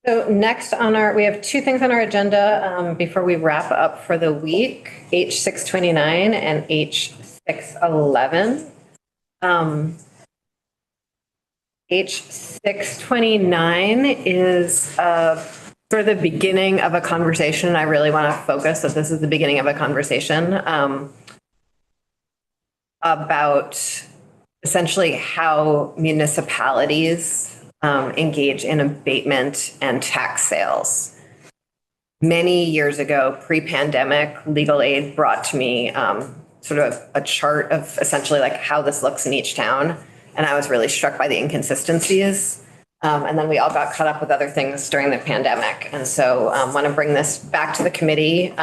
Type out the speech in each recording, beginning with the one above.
So next on we have two things on our agenda before we wrap up for the week, H629 and H611. H629 is for the beginning of a conversation. I really want to focus that this is the beginning of a conversation about essentially how municipalities engage in abatement and tax sales. Many years ago, pre-pandemic, Legal Aid brought to me sort of a chart of essentially like how this looks in each town. And I was really struck by the inconsistencies. And then we all got caught up with other things during the pandemic. And so I want to bring this back to the committee.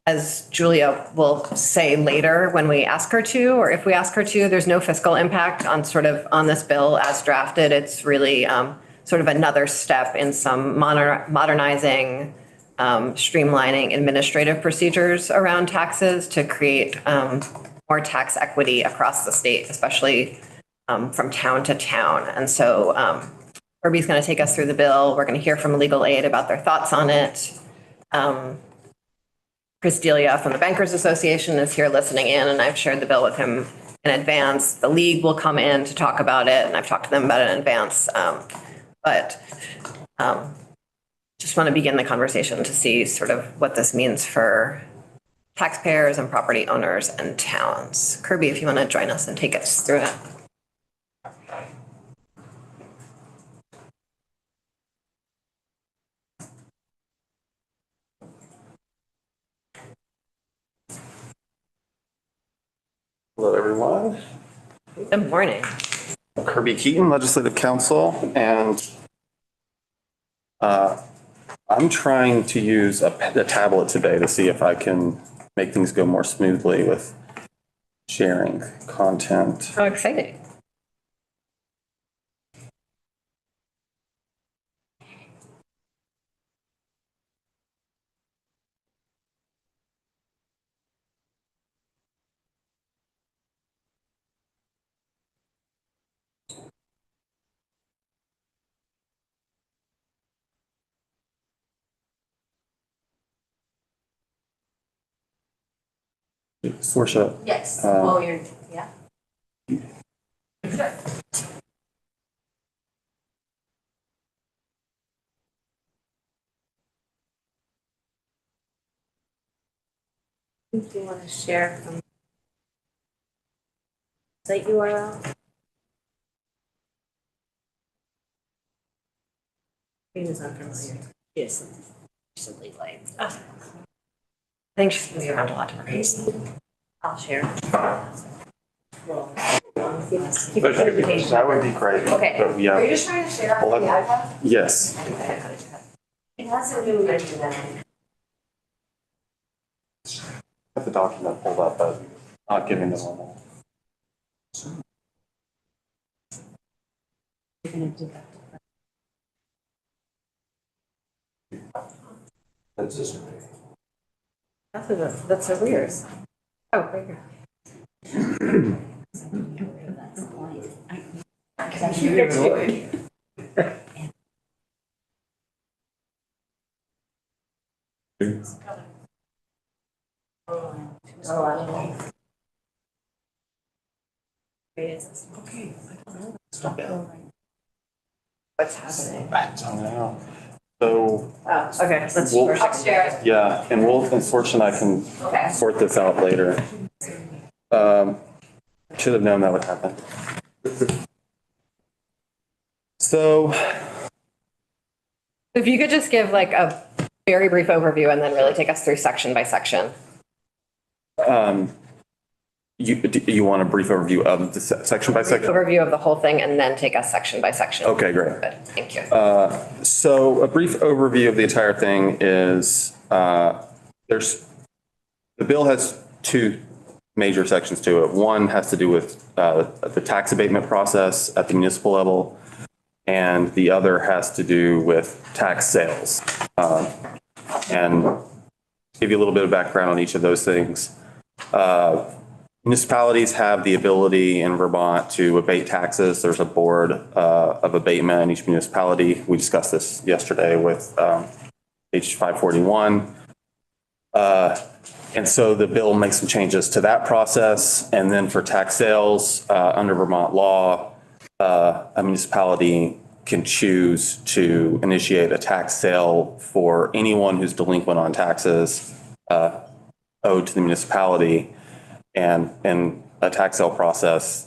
As Julia will say later when we ask her to, or if we ask her to, there's no fiscal impact on this bill as drafted. It's really sort of another step in some modernizing, streamlining administrative procedures around taxes to create more tax equity across the state, especially from town to town. And so Kirby's going to take us through the bill. We're going to hear from Legal Aid about their thoughts on it. Chris Delia from the Bankers Association is here listening in, and I've shared the bill with him in advance. The league will come in to talk about it, and I've talked to them about it in advance. But just want to begin the conversation to see sort of what this means for taxpayers and property owners and towns. Kirby, if you want to join us and take us through it. Hello, everyone. Good morning. Kirby Keaton, Legislative Counsel, and I'm trying to use a tablet today to see if I can make things go more smoothly with sharing content. How exciting. Sorsha. Yes. Yeah. Do you want to share from site URL? Green is unfamiliar. Yes. Simply like. I think she's going to be around a lot to replace. I'll share. That would be great. Okay. But yeah. Are you just trying to share on the iPad? Yes. It hasn't been mentioned that. I have the document pulled up, but not giving the normal. You're going to do that. That's just. That's so weird. Oh, right here. Okay. Stop it. What's happening? I don't know. So. Okay. We'll, share it. yeah, and unfortunately, I can Okay. sort this out later. Should have known that would happen. So. If you could just give like a very brief overview and then really take us through section by section. You want a brief overview of the section by section? Overview of the whole thing and then take us section by section. Okay, great. Good. Thank you. So a brief overview of the entire thing is the bill has two major sections to it. One has to do with the tax abatement process at the municipal level, and the other has to do with tax sales. And give you a little bit of background on each of those things. Municipalities have the ability in Vermont to abate taxes. There's a board of abatement in each municipality. We discussed this yesterday with H 541. And so the bill makes some changes to that process. And then for tax sales, under Vermont law, a municipality can choose to initiate a tax sale for anyone who's delinquent on taxes owed to the municipality. And in a tax sale process,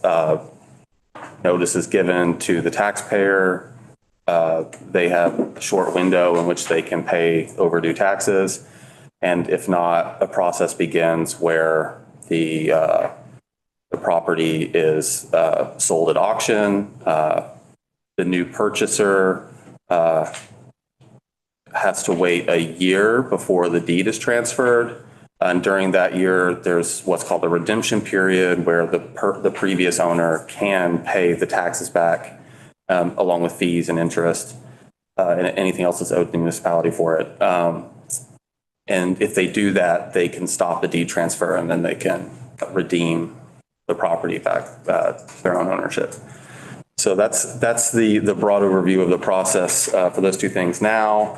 notice is given to the taxpayer. They have a short window in which they can pay overdue taxes. And if not, a process begins where the property is sold at auction. The new purchaser has to wait a year before the deed is transferred. And during that year, there's what's called a redemption period where the previous owner can pay the taxes back along with fees and interest and anything else that's owed the municipality for it. And if they do that, they can stop the deed transfer and then they can redeem the property back their own ownership. So that's the broad overview of the process for those two things. Now,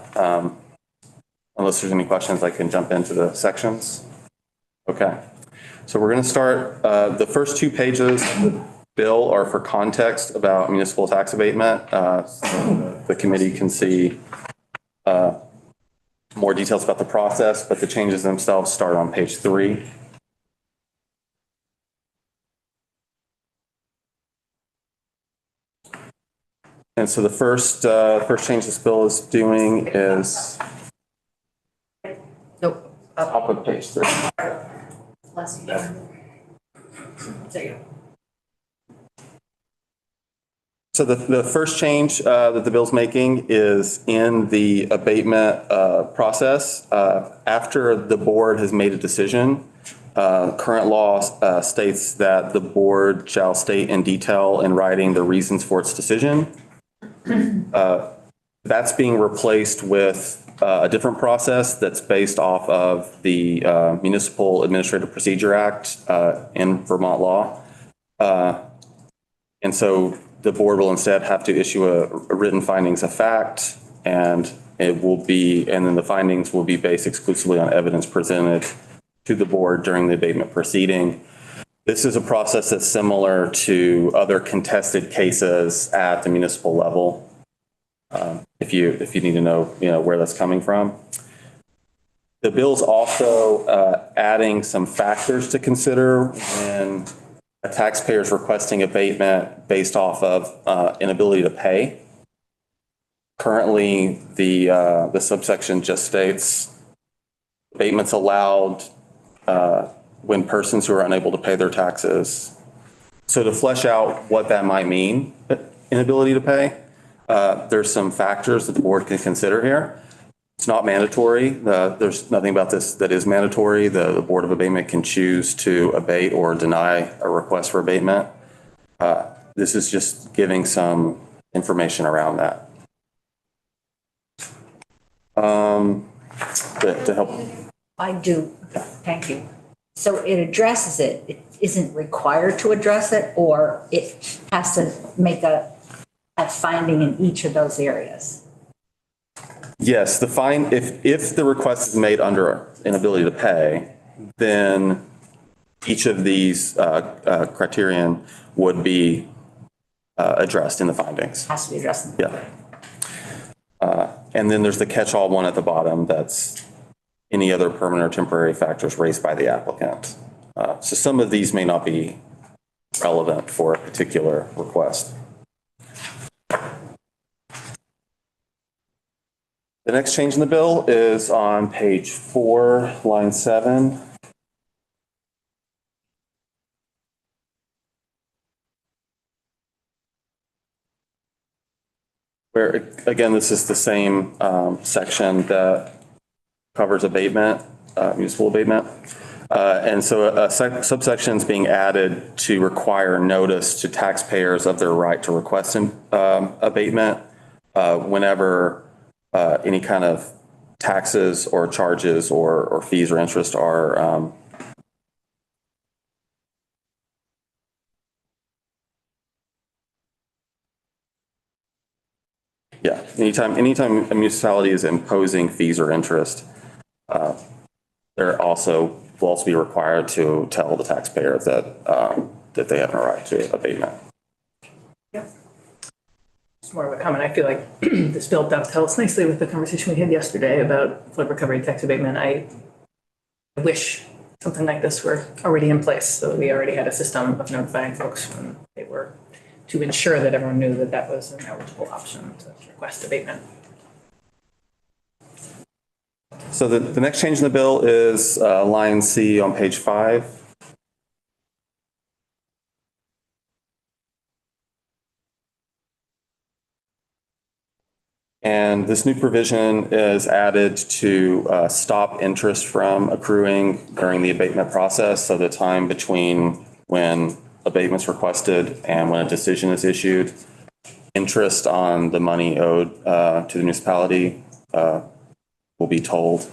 unless there's any questions, I can jump into the sections. Okay. So we're going to start, the first 2 pages of the bill are for context about municipal tax abatement. So the committee can see more details about the process, but the changes themselves start on page 3. And so the first change this bill is doing is Nope. top of page 3. There you go. So the first change that the bill's making is in the abatement process. After the board has made a decision, current law states that the board shall state in detail in writing the reasons for its decision. That's being replaced with a different process that's based off of the Municipal Administrative Procedure Act in Vermont law. And so the board will instead have to issue a written findings of fact, and then the findings will be based exclusively on evidence presented to the board during the abatement proceeding. This is a process that's similar to other contested cases at the municipal level. If you need to know, where that's coming from. The bill's also adding some factors to consider when a taxpayer is requesting abatement based off of inability to pay. Currently, the subsection just states abatements allowed when persons who are unable to pay their taxes. So to flesh out what that might mean, inability to pay, there's some factors that the board can consider here. It's not mandatory. There's nothing about this that is mandatory. The Board of Abatement can choose to abate or deny a request for abatement. This is just giving some information around that. To help. I do, thank you. So it addresses it, it isn't required to address it, or it has to make a finding in each of those areas? Yes, if the request is made under inability to pay, then each of these criterion would be addressed in the findings. Has to be addressed. Yeah. And then there's the catch-all one at the bottom that's any other permanent or temporary factors raised by the applicant. So some of these may not be relevant for a particular request. The next change in the bill is on page 4, line 7. Where, again, this is the same section that covers abatement, municipal abatement. And so a subsection is being added to require notice to taxpayers of their right to request abatement whenever any kind of taxes or charges or fees or interest are Yeah, anytime a municipality is imposing fees or interest, will also be required to tell the taxpayer that they have a right to abatement. It's more of a comment. I feel like this bill dovetails nicely with the conversation we had yesterday about flood recovery tax abatement. I wish something like this were already in place, so we already had a system of notifying folks when they were, to ensure that everyone knew that that was an eligible option to request abatement. So the next change in the bill is line C on page 5. And this new provision is added to stop interest from accruing during the abatement process. So the time between when abatement's requested and when a decision is issued, interest on the money owed to the municipality will be told.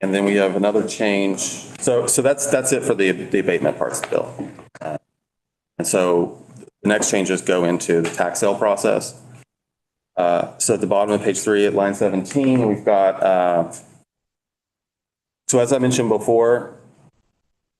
And then we have another change. So that's it for the abatement parts of the bill. And so the next changes go into the tax sale process. So at the bottom of page 3 at line 17, we've got, so as I mentioned before,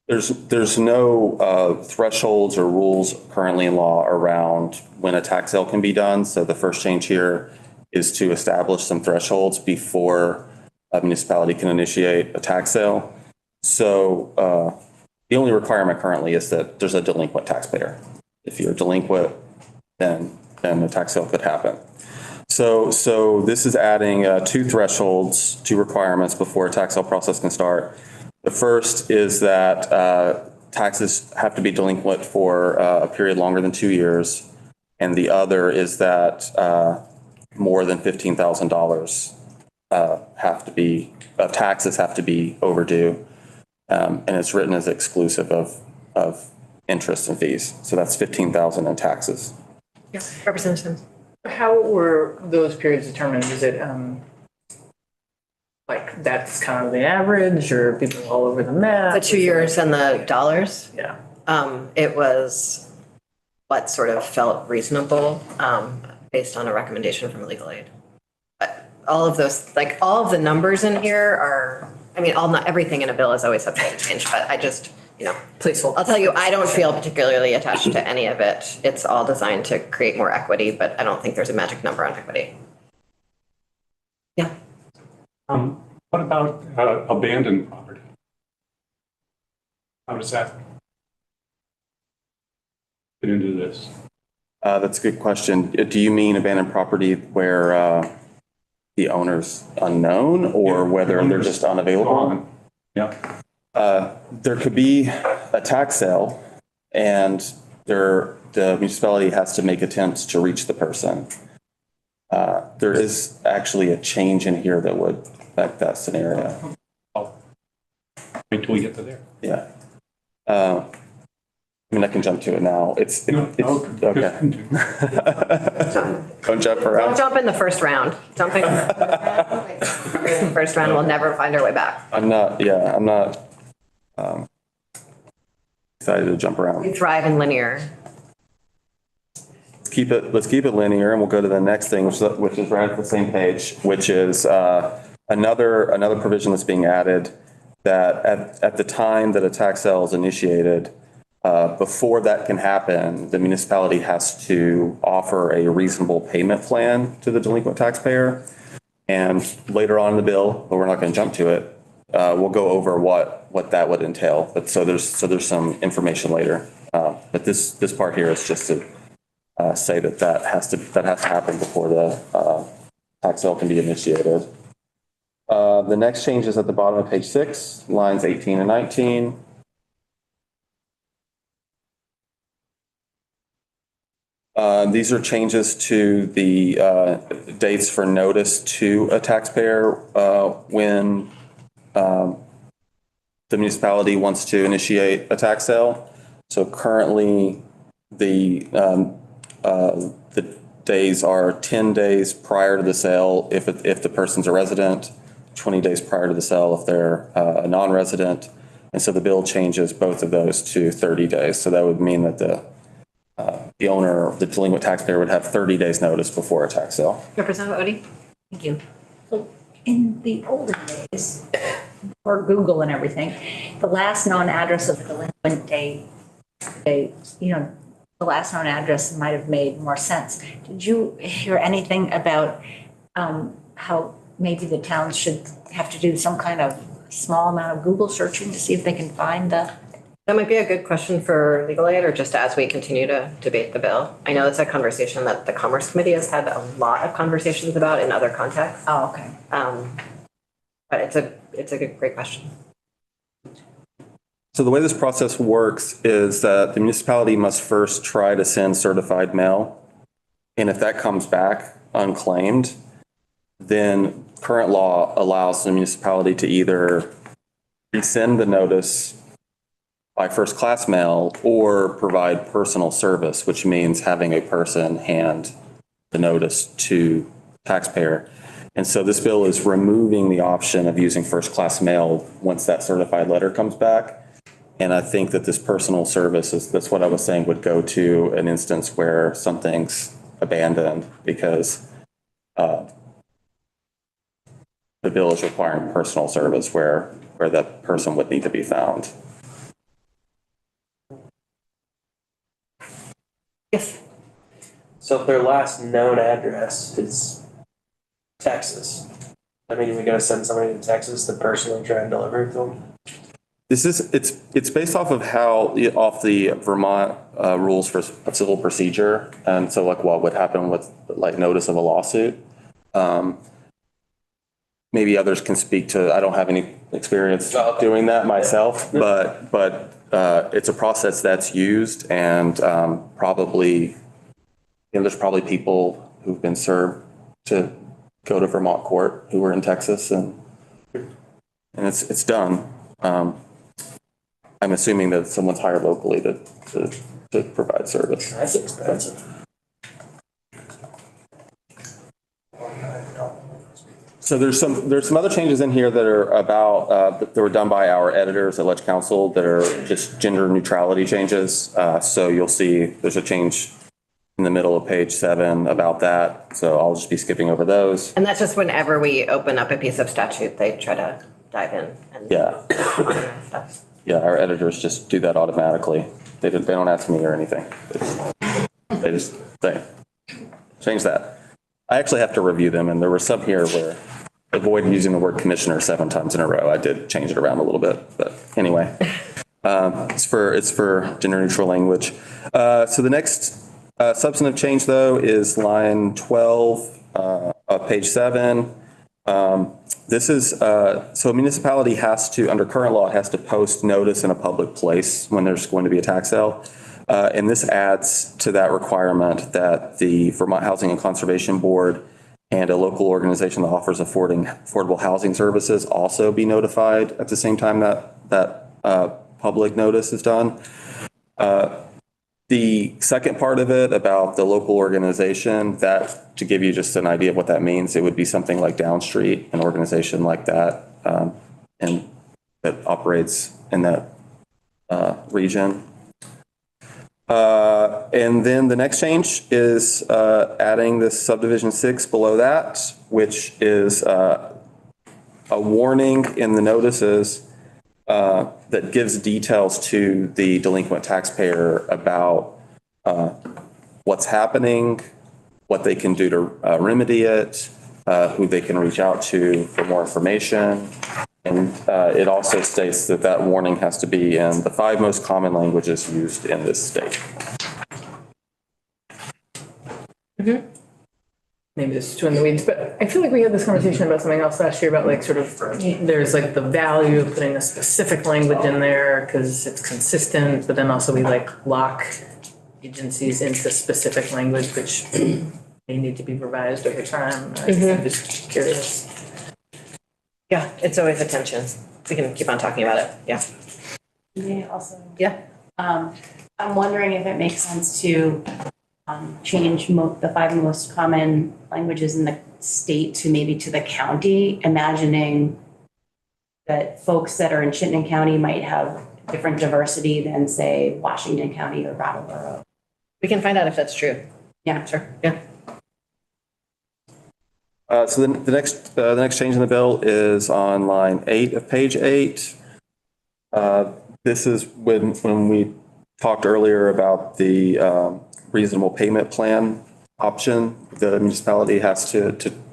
there's no thresholds or rules currently in law around when a tax sale can be done. So the first change here is to establish some thresholds before a municipality can initiate a tax sale. So the only requirement currently is that there's a delinquent taxpayer. If you're delinquent, then a tax sale could happen. So this is adding 2 thresholds, 2 requirements before a tax sale process can start. The first is that taxes have to be delinquent for a period longer than 2 years. And the other is that more than $15,000 taxes have to be overdue. And it's written as exclusive of interest and fees. So that's $15,000 in taxes. Yeah, Representative. How were those periods determined? Is it like that's kind of the average, or people all over the map? The 2 years and the dollars. Yeah. It was what sort of felt reasonable based on a recommendation from legal aid. But all of those, like all of the numbers in here are, I mean, not everything in a bill is always subject to change, but I just, Placeholder. I'll tell you, I don't feel particularly attached to any of it. It's all designed to create more equity, but I don't think there's a magic number on equity. Yeah. What about abandoned property? How does that fit into this? That's a good question. Do you mean abandoned property where the owner's unknown or whether they're just unavailable? Gone. Yeah. There could be a tax sale and the municipality has to make attempts to reach the person. There is actually a change in here that would affect that scenario. I'll wait till we get to there. Yeah. I mean, I can jump to it now. It's okay. Don't jump around. Don't jump in the first round. Jumping in the first round, we'll never find our way back. I'm not excited to jump around. We thrive in linear. Let's keep it linear, and we'll go to the next thing, which is right at the same page, which is another provision that's being added that at the time that a tax sale is initiated, before that can happen, the municipality has to offer a reasonable payment plan to the delinquent taxpayer. And later on in the bill, but we're not going to jump to it, we'll go over what that would entail. But so there's some information later. But this part here is just to say that has to happen before the tax sale can be initiated. The next change is at the bottom of page 6, lines 18 and 19. These are changes to the dates for notice to a taxpayer when the municipality wants to initiate a tax sale. So currently, the days are 10 days prior to the sale if the person's a resident, 20 days prior to the sale if they're a non-resident. And so the bill changes both of those to 30 days. So that would mean that the the owner, the delinquent taxpayer would have 30 days notice before a tax sale. Representative Odie? Thank you. So in the olden days, or Google and everything, the last known address of the delinquent the last known address might have made more sense. Did you hear anything about how maybe the towns should have to do some kind of small amount of Google searching to see if they can find the? That might be a good question for legal aid, or just as we continue to debate the bill. I know that's a conversation that the Commerce Committee has had a lot of conversations about in other contexts. Oh, okay. But it's a great question. So the way this process works is that the municipality must first try to send certified mail. And if that comes back unclaimed, then current law allows the municipality to either rescind the notice by first class mail or provide personal service, which means having a person hand the notice to taxpayer. And so this bill is removing the option of using first class mail once that certified letter comes back. And I think that this personal service that's what I was saying, would go to an instance where something's abandoned because the bill is requiring personal service where that person would need to be found. Yes. So if their last known address is Texas, I mean, we gotta send somebody to Texas to personally try and deliver it to them? It's based off of off the Vermont rules for civil procedure. And so like what would happen with like notice of a lawsuit. Maybe others can speak to, I don't have any experience doing that myself, but it's a process that's used, and probably, there's probably people who've been served to go to Vermont court who were in Texas, and it's done. I'm assuming that someone's hired locally to provide service. That's expensive. So there's some other changes in here that are about, that were done by our editors at Ledge Council that are just gender neutrality changes. So you'll see there's a change in the middle of page 7 about that. So I'll just be skipping over those. And that's just whenever we open up a piece of statute, they try to dive in and. Yeah. Stuff. Yeah, our editors just do that automatically. They don't ask me or anything. They just say, change that. I actually have to review them, and there were some here where avoid using the word commissioner 7 times in a row. I did change it around a little bit, but anyway, it's for gender neutral language. So the next substantive change though is line 12 of page 7. This is, so a municipality has to, under current law, has to post notice in a public place when there's going to be a tax sale. And this adds to that requirement that the Vermont Housing and Conservation Board and a local organization that offers affordable housing services also be notified at the same time that public notice is done. The second part of it about the local organization, that to give you just an idea of what that means, it would be something like Downstreet, an organization like that, and that operates in that region. And then the next change is adding this subdivision 6 below that, which is a warning in the notices that gives details to the delinquent taxpayer about what's happening, what they can do to remedy it, who they can reach out to for more information. And it also states that that warning has to be in the 5 most common languages used in this state. Maybe this is too in the weeds, but I feel like we had this conversation about something else last year about like sort of, there's like the value of putting a specific language in there because it's consistent, but then also we like lock agencies into specific language, which may need to be revised over time. I'm just curious. Yeah, it's always a tension. We can keep on talking about it. Yeah. May I also? Yeah. I'm wondering if it makes sense to change the 5 most common languages in the state to maybe to the county, imagining that folks that are in Chittenden County might have different diversity than, say, Washington County or Brattleboro. We can find out if that's true. Yeah. Sure, yeah. So the next change in the bill is on line 8 of page 8. This is when we talked earlier about the reasonable payment plan option the municipality has to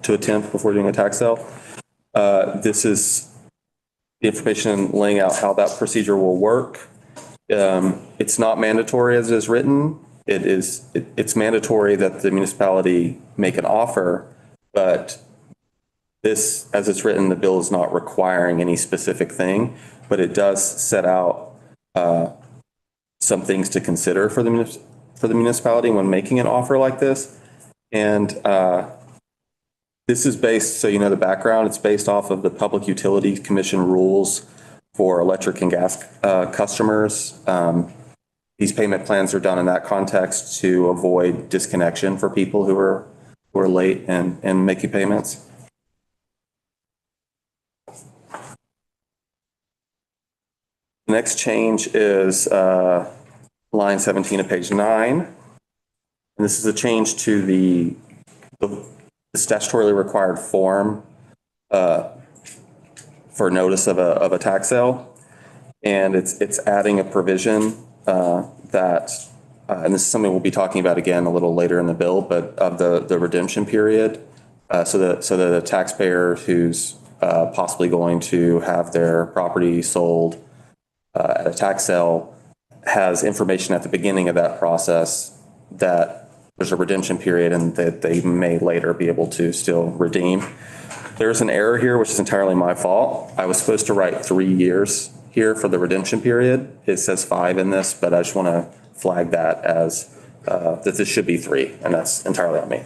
attempt before doing a tax sale. This is the information laying out how that procedure will work. It's not mandatory as it is written. It's mandatory that the municipality make an offer, but this, as it's written, the bill is not requiring any specific thing, but it does set out some things to consider for the municipality when making an offer like this. And this is based, so you know the background, it's based off of the Public Utilities Commission rules for electric and gas customers. These payment plans are done in that context to avoid disconnection for people who are late and making payments. The next change is line 17 of page 9. And this is a change to the statutorily required form for notice of a tax sale. And it's adding a provision that, and this is something we'll be talking about again a little later in the bill, but of the redemption period, so that the taxpayer who's possibly going to have their property sold at a tax sale has information at the beginning of that process that there's a redemption period and that they may later be able to still redeem. There's an error here, which is entirely my fault. I was supposed to write 3 years here for the redemption period. It says 5 in this, but I just want to flag that as that this should be 3, and that's entirely on me.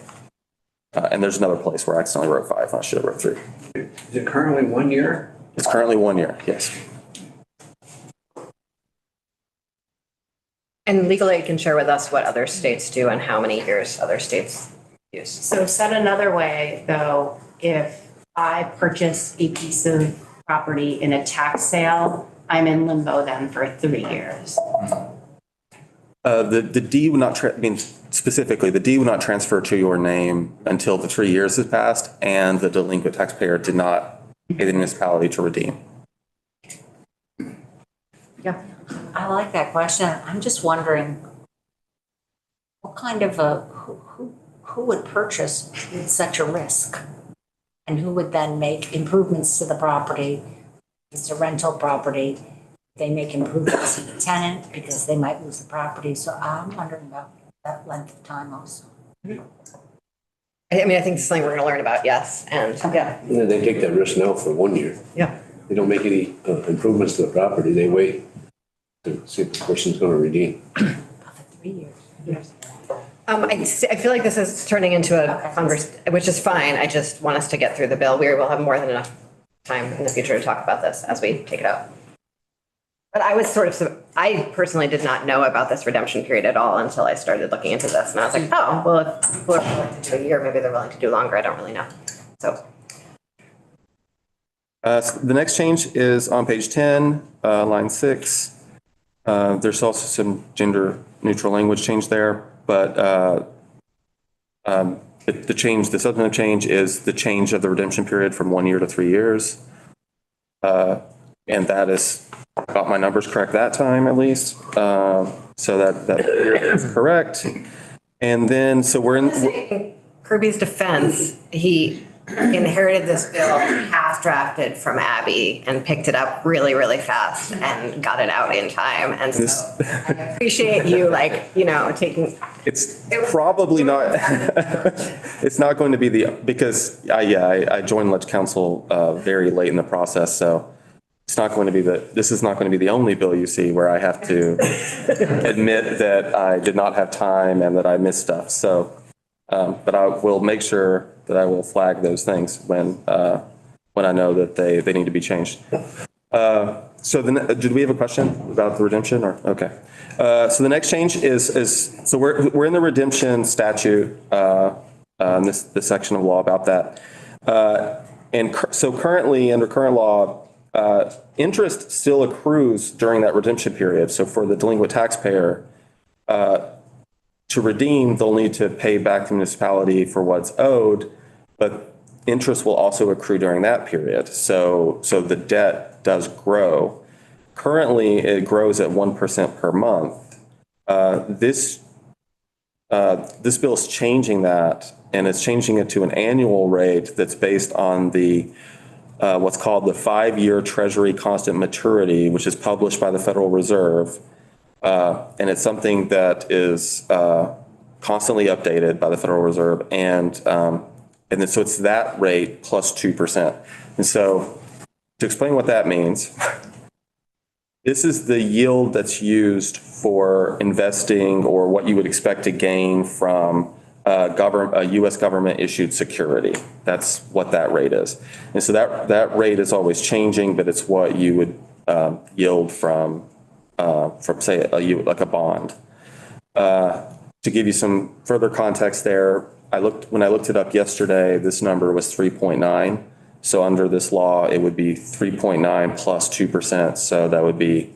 And there's another place where I accidentally wrote 5. I should have wrote 3. Is it currently 1 year? It's currently 1 year, yes. And legal aid can share with us what other states do and how many years other states use. So said another way, though, if I purchase a piece of property in a tax sale, I'm in limbo then for 3 years. The deed would not, specifically, the deed would not transfer to your name until the 3 years has passed and the delinquent taxpayer did not pay the municipality to redeem. Yeah. I like that question. I'm just wondering, what kind of who would purchase with such a risk? And who would then make improvements to the property? It's a rental property. They make improvements to the tenant because they might lose the property. So I'm wondering about that length of time also. I mean, I think it's something we're going to learn about, yes, and yeah. And then they take that risk now for 1 year. Yeah. They don't make any improvements to the property. They wait to see if the person's going to redeem. For 3 years. I feel like this is turning into a conversation, which is fine. I just want us to get through the bill. We will have more than enough time in the future to talk about this as we take it out. But I was I personally did not know about this redemption period at all until I started looking into this. And I was like, oh, well, if people are willing to do a year, maybe they're willing to do longer. I don't really know. So. The next change is on page 10, line 6. There's also some gender neutral language change there, but the substantive change is the change of the redemption period from 1 year to 3 years. And that is, got my numbers correct that time at least. So that is correct. And then, so we're in Kirby's defense, he inherited this bill half drafted from Abby and picked it up really, really fast and got it out in time. And so I appreciate you taking. It's probably not, it's not going to be because I joined Ledge Council very late in the process. So it's not going to be this is not going to be the only bill you see where I have to admit that I did not have time and that I missed stuff. So, but I will make sure that I will flag those things when I know that they need to be changed. So did we have a question about the redemption or, okay. So the next change is so we're in the redemption statute, this section of law about that. And so currently under current law, interest still accrues during that redemption period. So for the delinquent taxpayer, To redeem, they'll need to pay back the municipality for what's owed, but interest will also accrue during that period. So the debt does grow. Currently, it grows at 1% per month. This bill is changing that, and it's changing it to an annual rate that's based on the what's called the 5-year Treasury constant maturity, which is published by the Federal Reserve. And it's something that is constantly updated by the Federal Reserve. And then so it's that rate plus 2%. And so to explain what that means, this is the yield that's used for investing or what you would expect to gain from a U.S. government issued security. That's what that rate is. And so that rate is always changing, but it's what you would yield from say like a bond. To give you some further context there, when I looked it up yesterday, this number was 3.9. So under this law, it would be 3.9 plus 2%. So that would be,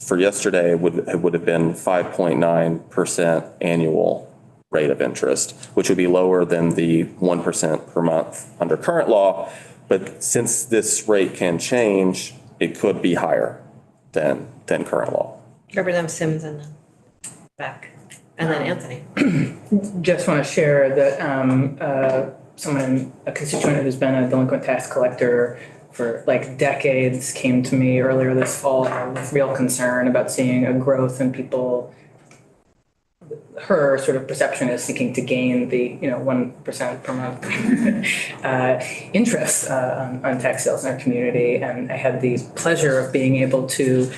for yesterday, it would have been 5.9% annual rate of interest, which would be lower than the 1% per month under current law. But since this rate can change, it could be higher than current law. Representative Sims and then Beck, and then Anthony. Just want to share that a constituent who's been a delinquent tax collector for like decades came to me earlier this fall with real concern about seeing a growth in people. Her sort of perception is seeking to gain the 1% per month interest on tax sales in our community, and I had the pleasure of being able to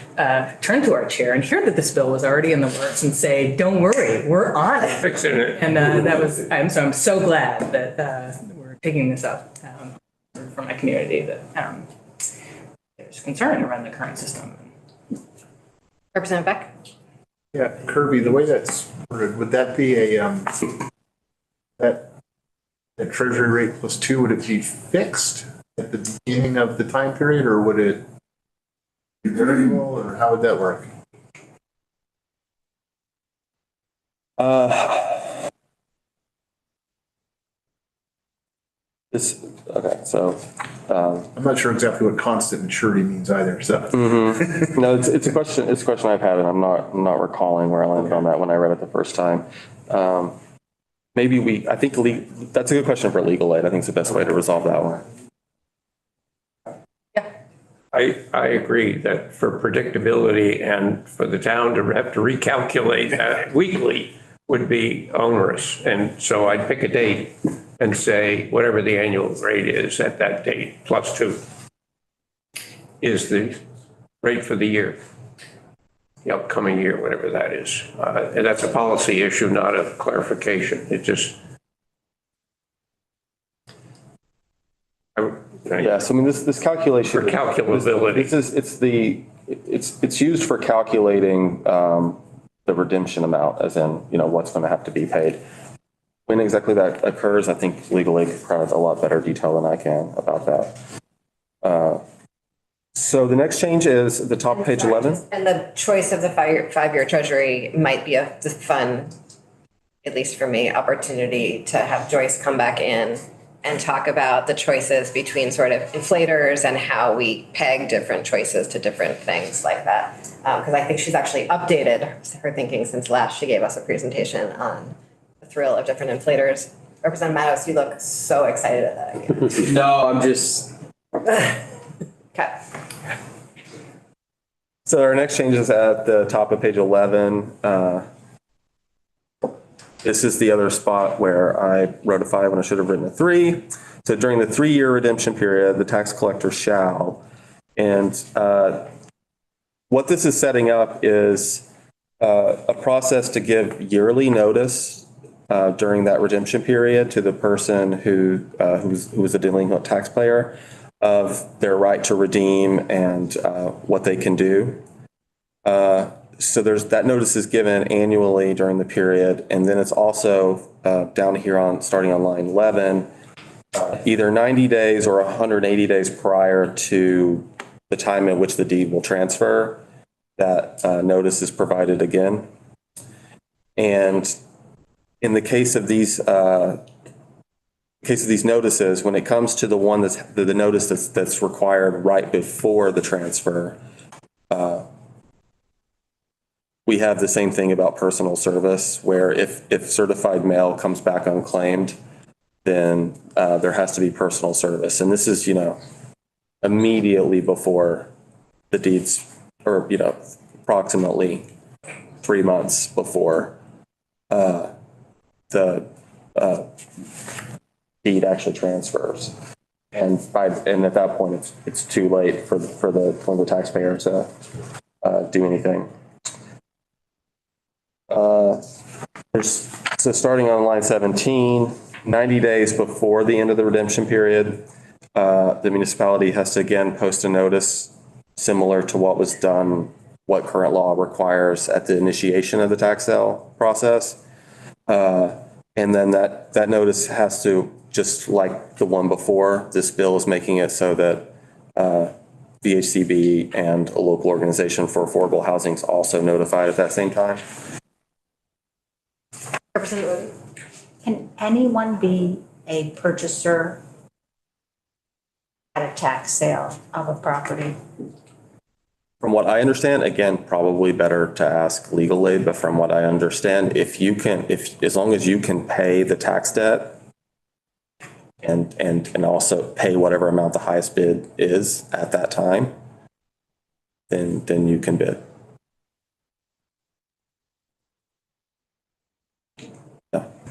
turn to our chair and hear that this bill was already in the works and say, "Don't worry, we're on it." Fixing it. And I'm so glad that we're picking this up for my community, that there's concern around the current system. Representative Beck? Yeah, Kirby, the way that's worded, would that be that treasury rate plus 2, would it be fixed at the beginning of the time period, or would it be variable, or how would that work? Okay, so. I'm not sure exactly what constant maturity means either, so. No, it's a question I've had, and I'm not recalling where I landed on that when I read it the first time. That's a good question for legal aid. I think it's the best way to resolve that one. I agree that for predictability and for the town to have to recalculate that weekly would be onerous. And so I'd pick a date and say whatever the annual rate is at that date, plus 2, is the rate for the year, the upcoming year, whatever that is. And that's a policy issue, not a clarification. It just. Yeah, so I mean, this calculation. For calculability. It's used for calculating the redemption amount, as in, what's going to have to be paid. When exactly that occurs, I think legal aid can provide a lot better detail than I can about that. So the next change is the top of page 11. And the choice of the five-year treasury might be a fun, at least for me, opportunity to have Joyce come back in and talk about the choices between sort of inflators and how we peg different choices to different things like that. Because I think she's actually updated her thinking since last she gave us a presentation on the thrill of different inflators. Representative Mattos, you look so excited at that idea. No, I'm just. Okay. So our next change is at the top of page 11. This is the other spot where I wrote a 5 when I should have written a 3. So during the 3-year redemption period, the tax collector shall. And what this is setting up is a process to give yearly notice during that redemption period to the person who was a delinquent taxpayer of their right to redeem and what they can do. So that notice is given annually during the period, and then it's also down here starting on line 11, either 90 days or 180 days prior to the time at which the deed will transfer, that notice is provided again. And in the case of these notices, when it comes to the one that's the notice that's required right before the transfer, we have the same thing about personal service, where if certified mail comes back unclaimed, then there has to be personal service. And this is, immediately before the deeds, or, approximately 3 months before the deed actually transfers. And at that point, it's too late for the taxpayer to do anything. So starting on line 17, 90 days before the end of the redemption period, the municipality has to again post a notice similar to what current law requires at the initiation of the tax sale process. And then that notice has to, just like the one before, this bill is making it so that VHCB and a local organization for affordable housing is also notified at that same time. Representative Wood? Can anyone be a purchaser at a tax sale of a property? From what I understand, again, probably better to ask legal aid, but from what I understand, as long as you can pay the tax debt and also pay whatever amount the highest bid is at that time, then you can bid.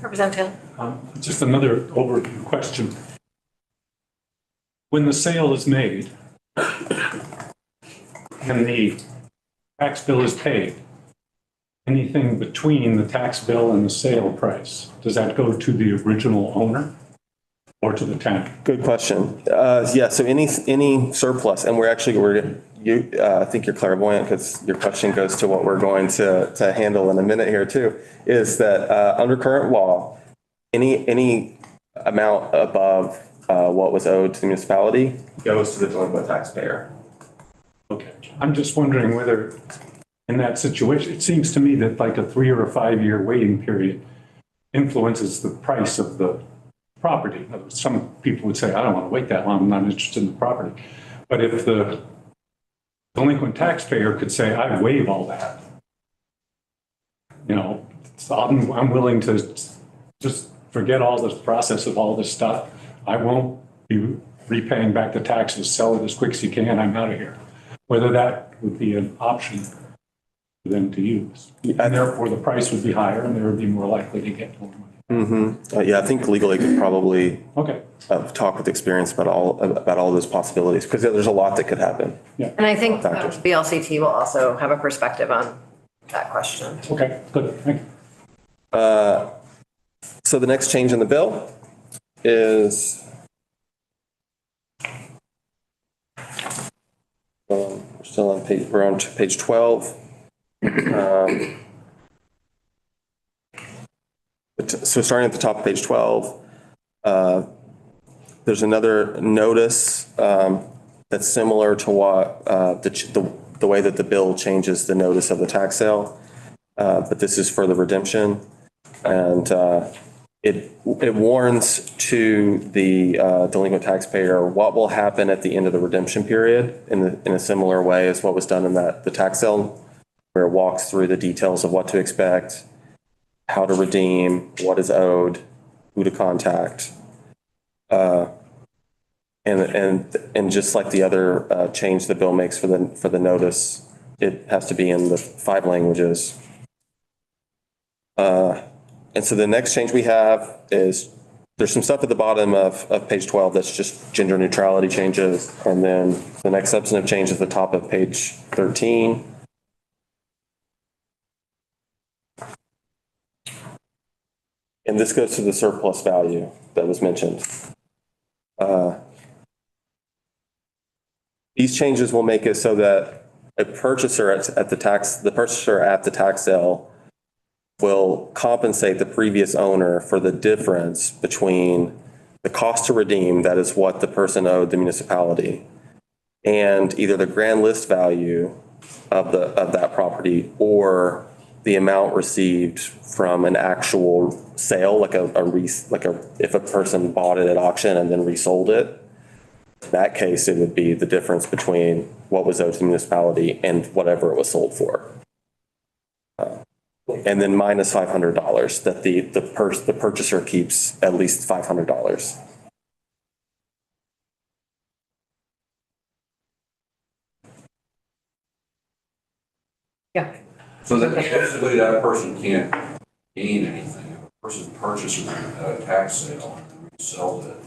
Representative Taylor? Just another overview question. When the sale is made and the tax bill is paid, anything between the tax bill and the sale price, does that go to the original owner or to the town? Good question. Yeah, so any surplus, and I think you're clairvoyant because your question goes to what we're going to handle in a minute here too, is that under current law, any amount above what was owed to the municipality goes to the delinquent taxpayer. Okay. I'm just wondering whether in that situation, it seems to me that like a 3 or a 5 year waiting period influences the price of the property. Some people would say, I don't want to wait that long, I'm not interested in the property. But if the delinquent taxpayer could say, I waive all that, so I'm willing to just forget all this process of all this stuff. I won't be repaying back the taxes, sell it as quick as you can, I'm out of here. Whether that would be an option for them to use. And therefore the price would be higher and they would be more likely to get more money. Mm-hmm. Yeah, I think legally could probably Okay. Talk with experience about all those possibilities, because there's a lot that could happen. Yeah. And I think BLCT will also have a perspective on that question. Okay, good, thank you. So the next change in the bill is we're still on page 12. So starting at the top of page 12, there's another notice that's similar to what the way that the bill changes the notice of the tax sale, but this is for the redemption, and it warns to the delinquent taxpayer what will happen at the end of the redemption period in a similar way as what was done in the tax sale, where it walks through the details of what to expect, how to redeem, what is owed, who to contact. And just like the other change the bill makes for the notice, it has to be in the 5 languages. And so the next change we have is there's some stuff at the bottom of page 12 that's just gender neutrality changes. And then the next substantive change is at the top of page 13. And this goes to the surplus value that was mentioned. These changes will make it so that a purchaser at the tax sale will compensate the previous owner for the difference between the cost to redeem, that is what the person owed the municipality, and either the grand list value of that property or the amount received from an actual sale, like if a person bought it at auction and then resold it. In that case, it would be the difference between what was owed to the municipality and whatever it was sold for. And then minus $500 that the purchaser keeps at least $500. Yeah. So that basically that person can't gain anything. If a person purchases a tax sale and resells it.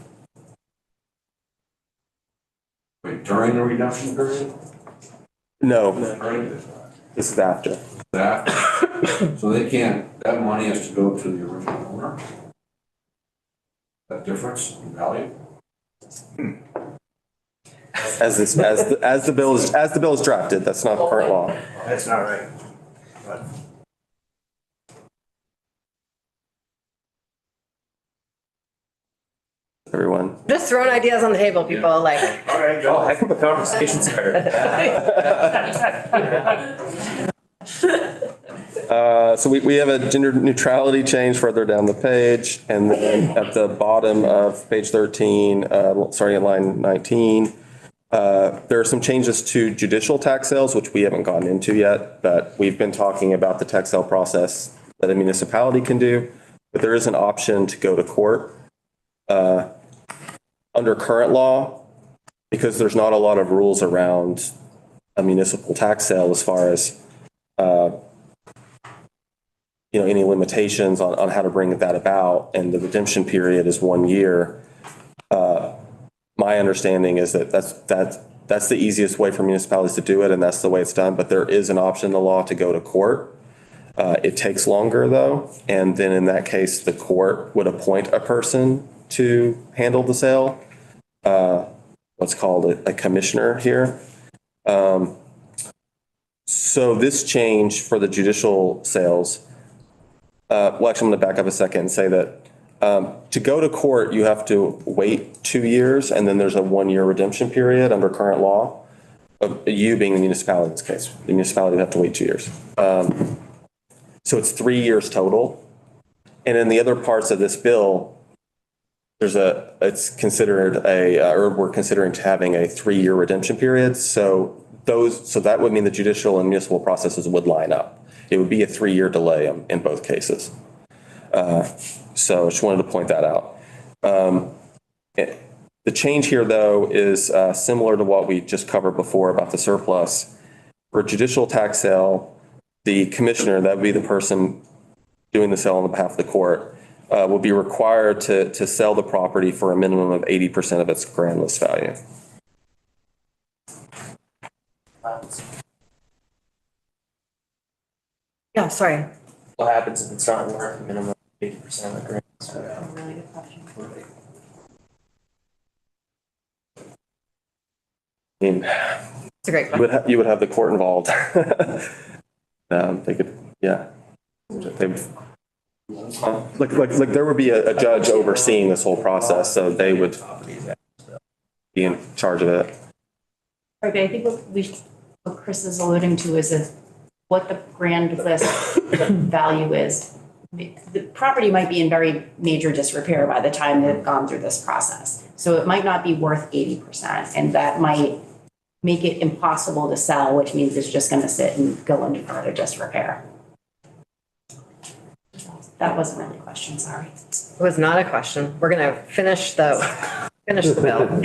Wait, during the redemption period? No, During this is after. that? So they can't, that money has to go to the original owner? That difference in value? As the bill is drafted, that's not the current law. That's not right. But Everyone. Just throwing ideas on the table, people, like. All right, go. Heck of a conversation starter. So we have a gender neutrality change further down the page, and then at the bottom of page 13, starting at line 19, there are some changes to judicial tax sales, which we haven't gotten into yet, but we've been talking about the tax sale process that a municipality can do, but there is an option to go to court. Under current law, because there's not a lot of rules around a municipal tax sale as far as any limitations on how to bring that about, and the redemption period is 1 year. My understanding is that that's the easiest way for municipalities to do it, and that's the way it's done. But there is an option in the law to go to court. It takes longer though, and then in that case, the court would appoint a person to handle the sale. What's called a commissioner here. So this change for the judicial sales. Well, actually, I'm going to back up a second and say that to go to court, you have to wait 2 years, and then there's a 1 year redemption period under current law. You being the municipality in this case, the municipality would have to wait 2 years. So it's 3 years total. And in the other parts of this bill, it's considered or we're considering having a 3 year redemption period. So that would mean the judicial and municipal processes would line up. It would be a 3 year delay in both cases. So I just wanted to point that out. The change here, though, is similar to what we just covered before about the surplus. For a judicial tax sale, the commissioner, that would be the person doing the sale on behalf of the court, will be required to sell the property for a minimum of 80% of its grand list value. Yeah, sorry. What happens if it's not worth a minimum of 80% of the grant? Really good question. I mean, It's a great question. you would have the court involved. They could, yeah. Like there would be a judge overseeing this whole process, so they would be in charge of it. Right, but I think what Chris is alluding to is what the grand list value is. The property might be in very major disrepair by the time they've gone through this process. So it might not be worth 80%, and that might make it impossible to sell, which means it's just going to sit and go into further disrepair. That wasn't really a question, sorry. It was not a question. We're going to finish the bill.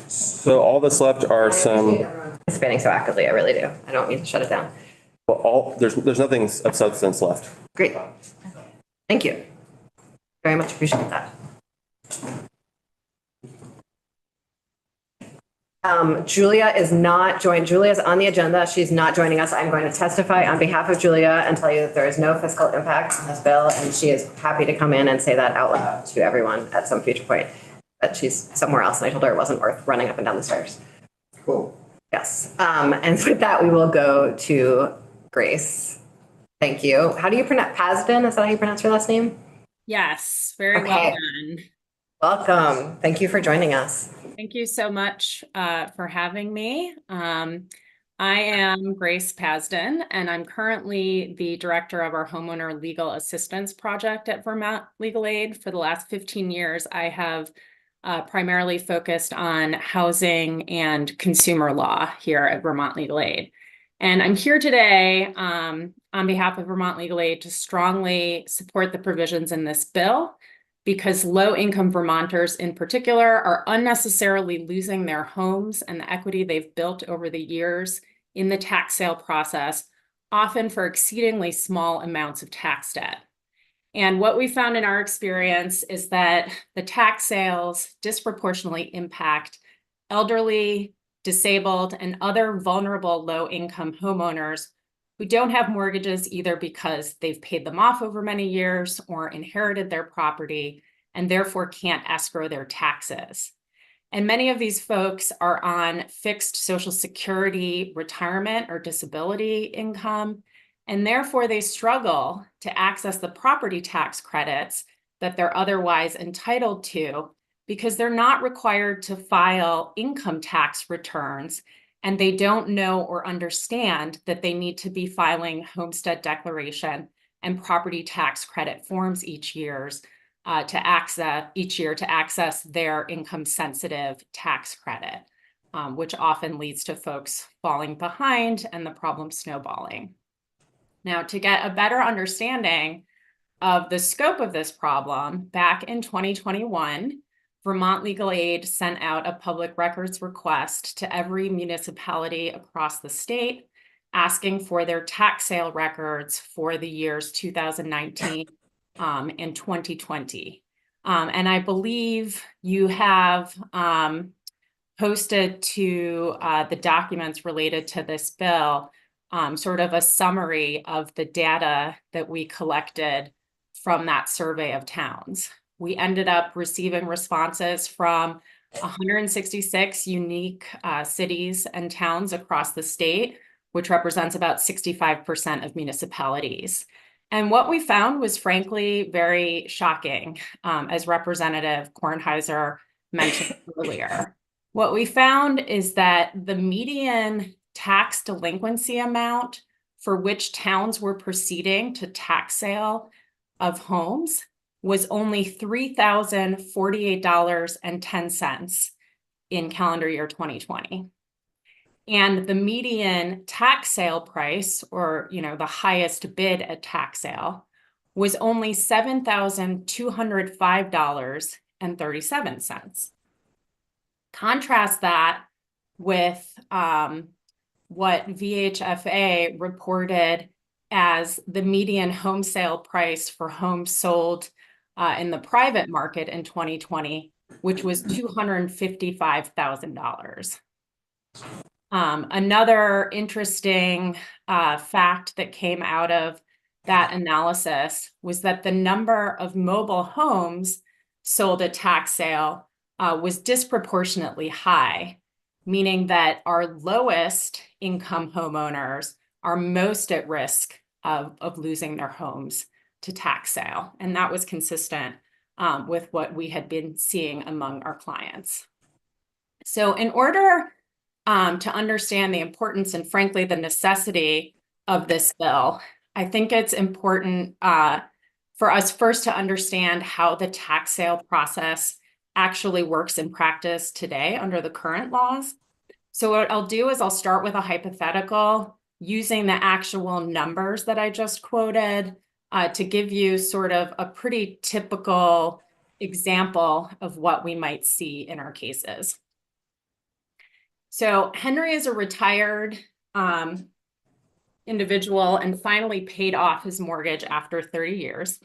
So all that's left are some, Participating so actively, I really do. I don't mean to shut it down. well, there's nothing of substance left. Great. Thank you. Very much appreciate that. Julia is on the agenda. She's not joining us. I'm going to testify on behalf of Julia and tell you that there is no fiscal impact on this bill, and she is happy to come in and say that out loud to everyone at some future point. But she's somewhere else, and I told her it wasn't worth running up and down the stairs. Cool. Yes. And with that, we will go to Grace. Thank you. How do you pronounce Pasden? Is that how you pronounce your last name? Yes, very well Okay. done. Welcome. Thank you for joining us. Thank you so much for having me. I am Grace Pasden, and I'm currently the director of our homeowner legal assistance project at Vermont Legal Aid. For the last 15 years, I have primarily focused on housing and consumer law here at Vermont Legal Aid. And I'm here today on behalf of Vermont Legal Aid to strongly support the provisions in this bill, because low-income Vermonters in particular are unnecessarily losing their homes and the equity they've built over the years in the tax sale process, often for exceedingly small amounts of tax debt. And what we found in our experience is that the tax sales disproportionately impact elderly, disabled, and other vulnerable low-income homeowners who don't have mortgages either because they've paid them off over many years or inherited their property and therefore can't escrow their taxes. And many of these folks are on fixed Social Security, retirement, or disability income, and therefore they struggle to access the property tax credits that they're otherwise entitled to because they're not required to file income tax returns, and they don't know or understand that they need to be filing homestead declaration and property tax credit forms each year to access their income sensitive tax credit, which often leads to folks falling behind and the problem snowballing. Now, to get a better understanding of the scope of this problem, back in 2021, Vermont Legal Aid sent out a public records request to every municipality across the state, asking for their tax sale records for the years 2019 and 2020. And I believe you have posted to the documents related to this bill sort of a summary of the data that we collected from that survey of towns. We ended up receiving responses from 166 unique cities and towns across the state, which represents about 65% of municipalities. And what we found was frankly very shocking, as Representative Kornheiser mentioned earlier. What we found is that the median tax delinquency amount for which towns were proceeding to tax sale of homes was only $3,048.10 in calendar year 2020. And the median tax sale price, or the highest bid at tax sale, was only $7,205.37. Contrast that with what VHFA reported as the median home sale price for homes sold in the private market in 2020, which was $255,000. Another interesting fact that came out of that analysis was that the number of mobile homes sold at tax sale was disproportionately high, meaning that our lowest income homeowners are most at risk of losing their homes to tax sale. And that was consistent with what we had been seeing among our clients. So in order to understand the importance and frankly, the necessity of this bill, I think it's important for us first to understand how the tax sale process actually works in practice today under the current laws. So what I'll do is I'll start with a hypothetical using the actual numbers that I just quoted to give you sort of a pretty typical example of what we might see in our cases. So Henry is a retired individual and finally paid off his mortgage after 30 years.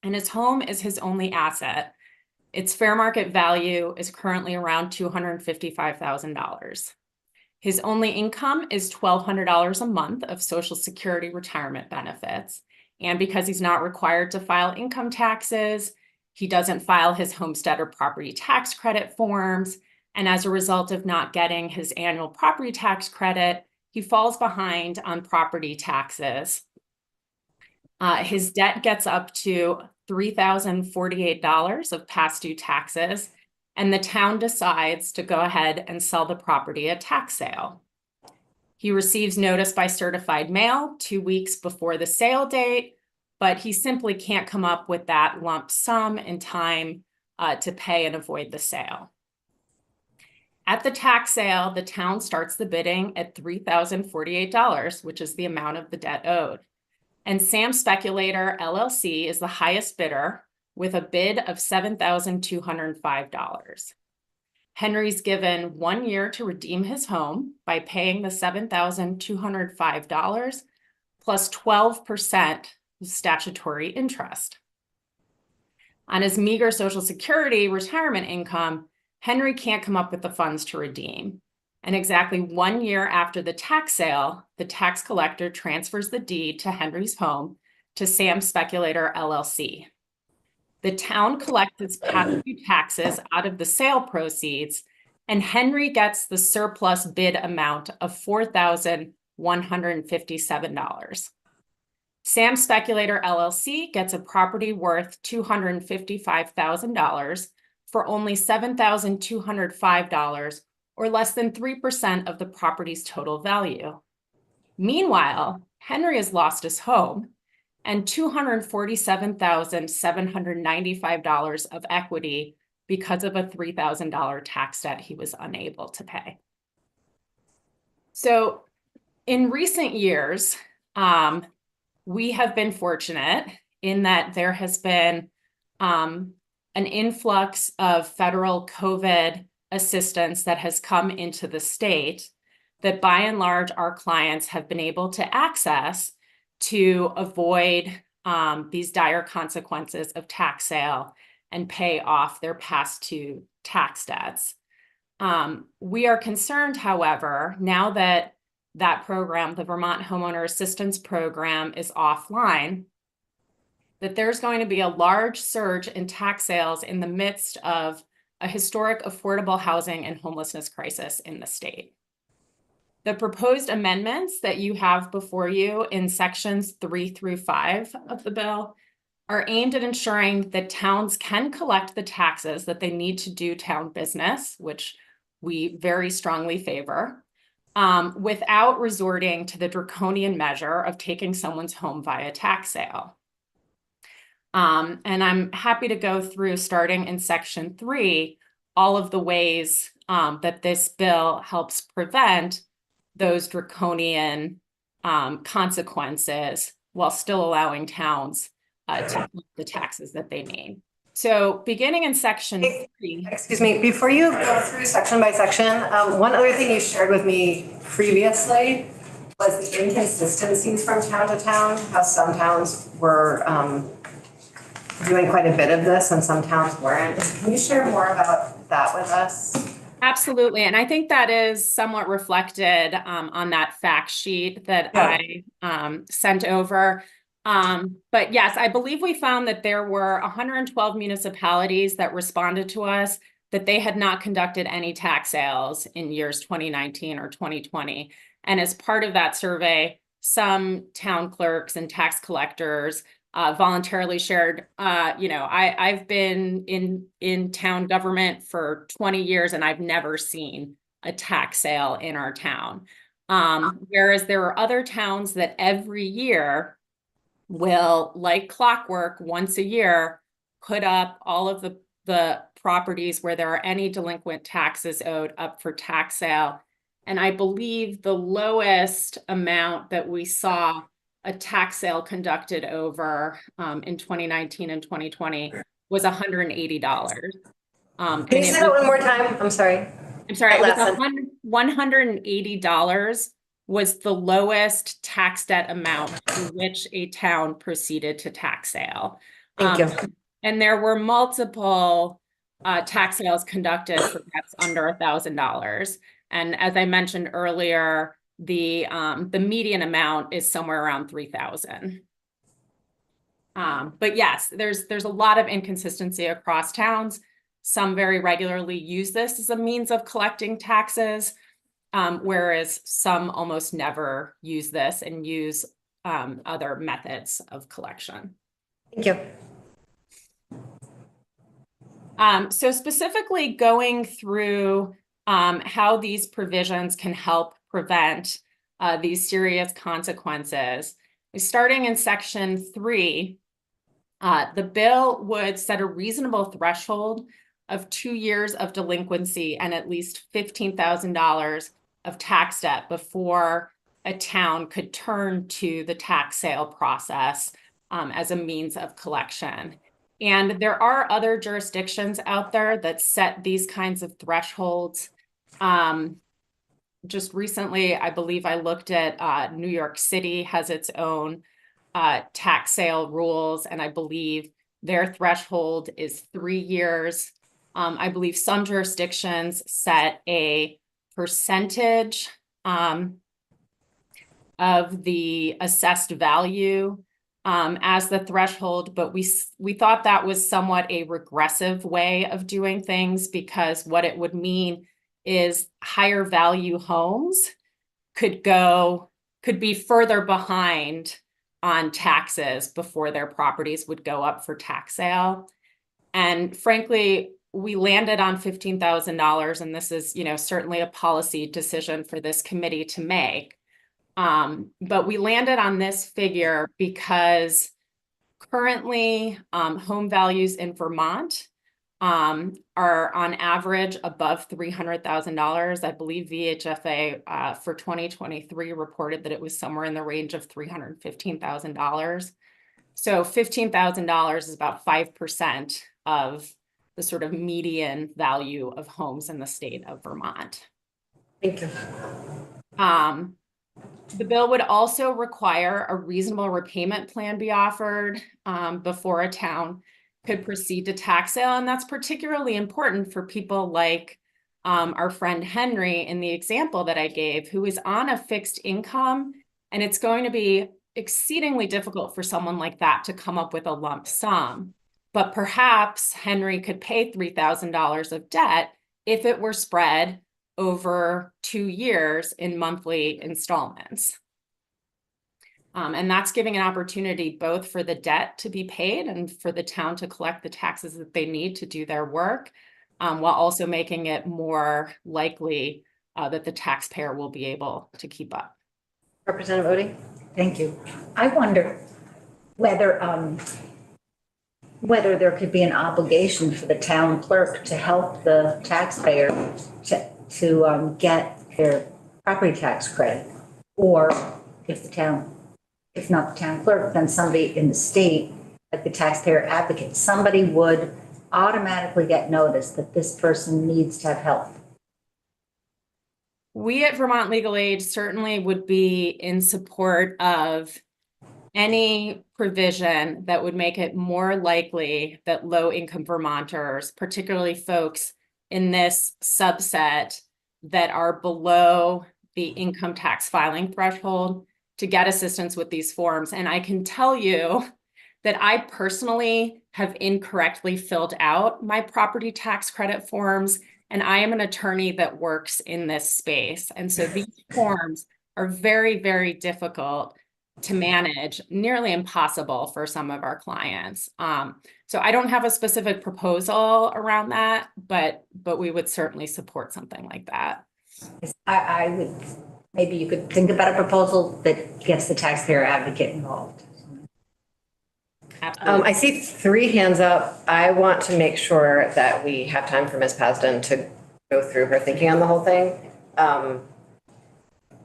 And his home is his only asset. Its fair market value is currently around $255,000. His only income is $1,200 a month of Social Security retirement benefits. And because he's not required to file income taxes, he doesn't file his homestead or property tax credit forms. And as a result of not getting his annual property tax credit, he falls behind on property taxes. His debt gets up to $3,048 of past due taxes, and the town decides to go ahead and sell the property at tax sale. He receives notice by certified mail 2 weeks before the sale date, but he simply can't come up with that lump sum in time to pay and avoid the sale. At the tax sale, the town starts the bidding at $3,048, which is the amount of the debt owed. And Sam Speculator LLC is the highest bidder with a bid of $7,205. Henry's given 1 year to redeem his home by paying the $7,205 plus 12% statutory interest. On his meager Social Security retirement income, Henry can't come up with the funds to redeem. And exactly 1 year after the tax sale, the tax collector transfers the deed to Henry's home to Sam Speculator LLC. The town collects its past due taxes out of the sale proceeds, and Henry gets the surplus bid amount of $4,157. Sam Speculator LLC gets a property worth $255,000 for only $7,205, or less than 3% of the property's total value. Meanwhile, Henry has lost his home and $247,795 of equity because of a $3,000 tax debt he was unable to pay. So in recent years, we have been fortunate in that there has been an influx of federal COVID assistance that has come into the state that by and large our clients have been able to access to avoid these dire consequences of tax sale and pay off their past due tax debts. We are concerned, however, now that that program, the Vermont Homeowner Assistance Program, is offline, that there's going to be a large surge in tax sales in the midst of a historic affordable housing and homelessness crisis in the state. The proposed amendments that you have before you in sections 3 through 5 of the bill are aimed at ensuring that towns can collect the taxes that they need to do town business, which we very strongly favor, without resorting to the draconian measure of taking someone's home via tax sale. And I'm happy to go through, starting in section 3, all of the ways that this bill helps prevent those draconian consequences while still allowing towns to collect the taxes that they need. So beginning in section 3. Excuse me, before you go through section by section, one other thing you shared with me previously was the inconsistencies from town to town, how some towns were doing quite a bit of this and some towns weren't. Can you share more about that with us? Absolutely. And I think that is somewhat reflected on that fact sheet that I sent over. But yes, I believe we found that there were 112 municipalities that responded to us that they had not conducted any tax sales in years 2019 or 2020. And as part of that survey, some town clerks and tax collectors voluntarily shared, I've been in town government for 20 years and I've never seen a tax sale in our town. Whereas there are other towns that every year will, like clockwork, once a year, put up all of the properties where there are any delinquent taxes owed up for tax sale. And I believe the lowest amount that we saw a tax sale conducted over in 2019 and 2020 was $180. Can you say that one more time? I'm sorry. It was $180 was the lowest tax debt amount to which a town proceeded to tax sale. Thank you. And there were multiple tax sales conducted for debts under $1,000. And as I mentioned earlier, the median amount is somewhere around $3,000. But yes, there's a lot of inconsistency across towns. Some very regularly use this as a means of collecting taxes, whereas some almost never use this and use other methods of collection. Thank you. So specifically going through how these provisions can help prevent these serious consequences. Starting in section 3, the bill would set a reasonable threshold of 2 years of delinquency and at least $15,000 of tax debt before a town could turn to the tax sale process as a means of collection. And there are other jurisdictions out there that set these kinds of thresholds. Just recently, I believe I looked at New York City has its own tax sale rules, and I believe their threshold is 3 years. I believe some jurisdictions set a percentage of the assessed value as the threshold, but we thought that was somewhat a regressive way of doing things, because what it would mean is higher value homes could be further behind on taxes before their properties would go up for tax sale. And frankly, we landed on $15,000, and this is, certainly a policy decision for this committee to make. But we landed on this figure because currently home values in Vermont are on average above $300,000. I believe VHFA for 2023 reported that it was somewhere in the range of $315,000. So $15,000 is about 5% of the sort of median value of homes in the state of Vermont. Thank you. The bill would also require a reasonable repayment plan be offered before a town could proceed to tax sale. And that's particularly important for people like our friend Henry in the example that I gave, who is on a fixed income. And it's going to be exceedingly difficult for someone like that to come up with a lump sum. But perhaps Henry could pay $3,000 of debt if it were spread over 2 years in monthly installments. And that's giving an opportunity both for the debt to be paid and for the town to collect the taxes that they need to do their work, while also making it more likely that the taxpayer will be able to keep up. Representative Odie? Thank you. I wonder whether there could be an obligation for the town clerk to help the taxpayer to get their property tax credit, or if not the town clerk, then somebody in the state, like the taxpayer advocate, somebody would automatically get notice that this person needs to have help. We at Vermont Legal Aid certainly would be in support of any provision that would make it more likely that low-income Vermonters, particularly folks in this subset that are below the income tax filing threshold, to get assistance with these forms. And I can tell you that I personally have incorrectly filled out my property tax credit forms, and I am an attorney that works in this space. And so these forms are very, very difficult to manage, nearly impossible for some of our clients. So I don't have a specific proposal around that, but we would certainly support something like that. I would, maybe you could think about a proposal that gets the taxpayer advocate involved. Absolutely. I see 3 hands up. I want to make sure that we have time for Ms. Pasden to go through her thinking on the whole thing.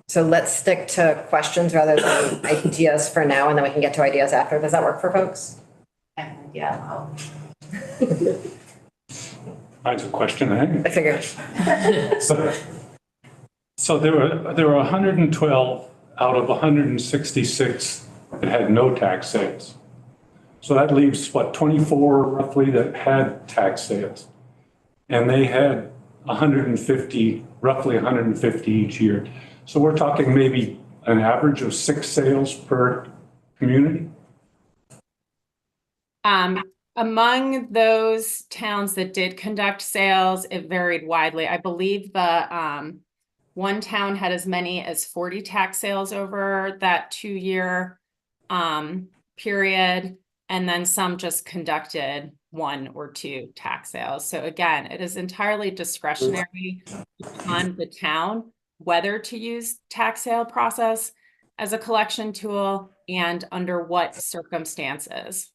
So let's stick to questions rather than ideas for now, and then we can get to ideas after. Does that work for folks? Yeah. Mine's a question, eh? I figured. So there were 112 out of 166 that had no tax sales. So that leaves, what, 24 roughly that had tax sales. And they had 150, roughly 150 each year. So we're talking maybe an average of 6 sales per community? Among those towns that did conduct sales, it varied widely. I believe the one town had as many as 40 tax sales over that 2-year period, and then some just conducted 1 or 2 tax sales. So again, it is entirely discretionary on the town whether to use tax sale process as a collection tool and under what circumstances.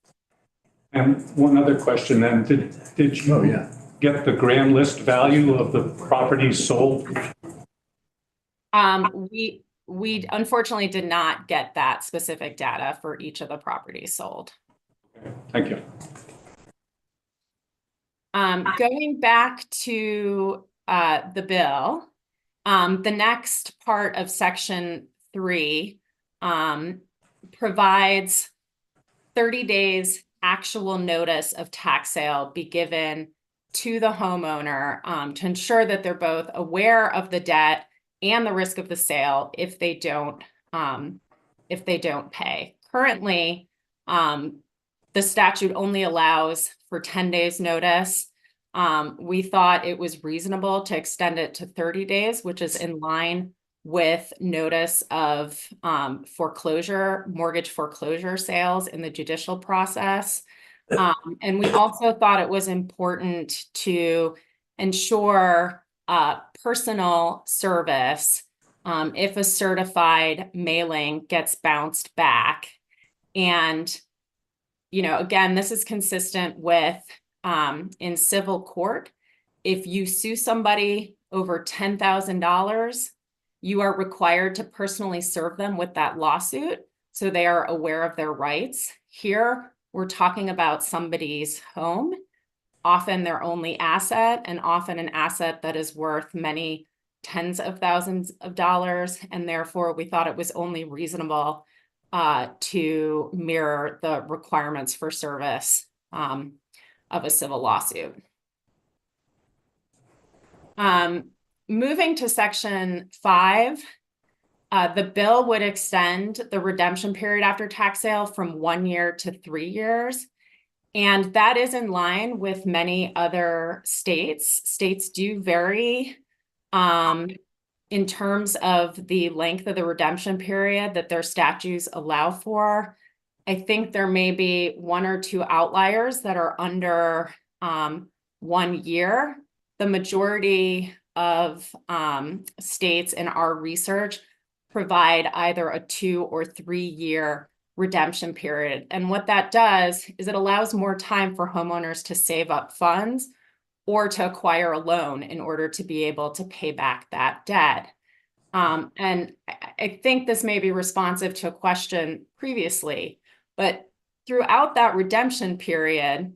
And one other question then, did you Oh, yeah. get the grand list value of the properties sold? We unfortunately did not get that specific data for each of the properties sold. Thank you. Going back to the bill, the next part of section 3 provides 30 days actual notice of tax sale be given to the homeowner to ensure that they're both aware of the debt and the risk of the sale if they don't pay. Currently, the statute only allows for 10 days notice. We thought it was reasonable to extend it to 30 days, which is in line with notice of mortgage foreclosure sales in the judicial process. And we also thought it was important to ensure personal service if a certified mailing gets bounced back. And, again, this is consistent with in civil court. If you sue somebody over $10,000, you are required to personally serve them with that lawsuit so they are aware of their rights. Here, we're talking about somebody's home, often their only asset, and often an asset that is worth many tens of thousands of dollars. And therefore, we thought it was only reasonable to mirror the requirements for service of a civil lawsuit. Moving to section 5, the bill would extend the redemption period after tax sale from 1 year to 3 years. And that is in line with many other states. States do vary in terms of the length of the redemption period that their statutes allow for. I think there may be 1 or 2 outliers that are under 1 year. The majority of states in our research provide either a 2 or 3 year redemption period. And what that does is it allows more time for homeowners to save up funds or to acquire a loan in order to be able to pay back that debt. And I think this may be responsive to a question previously, but throughout that redemption period,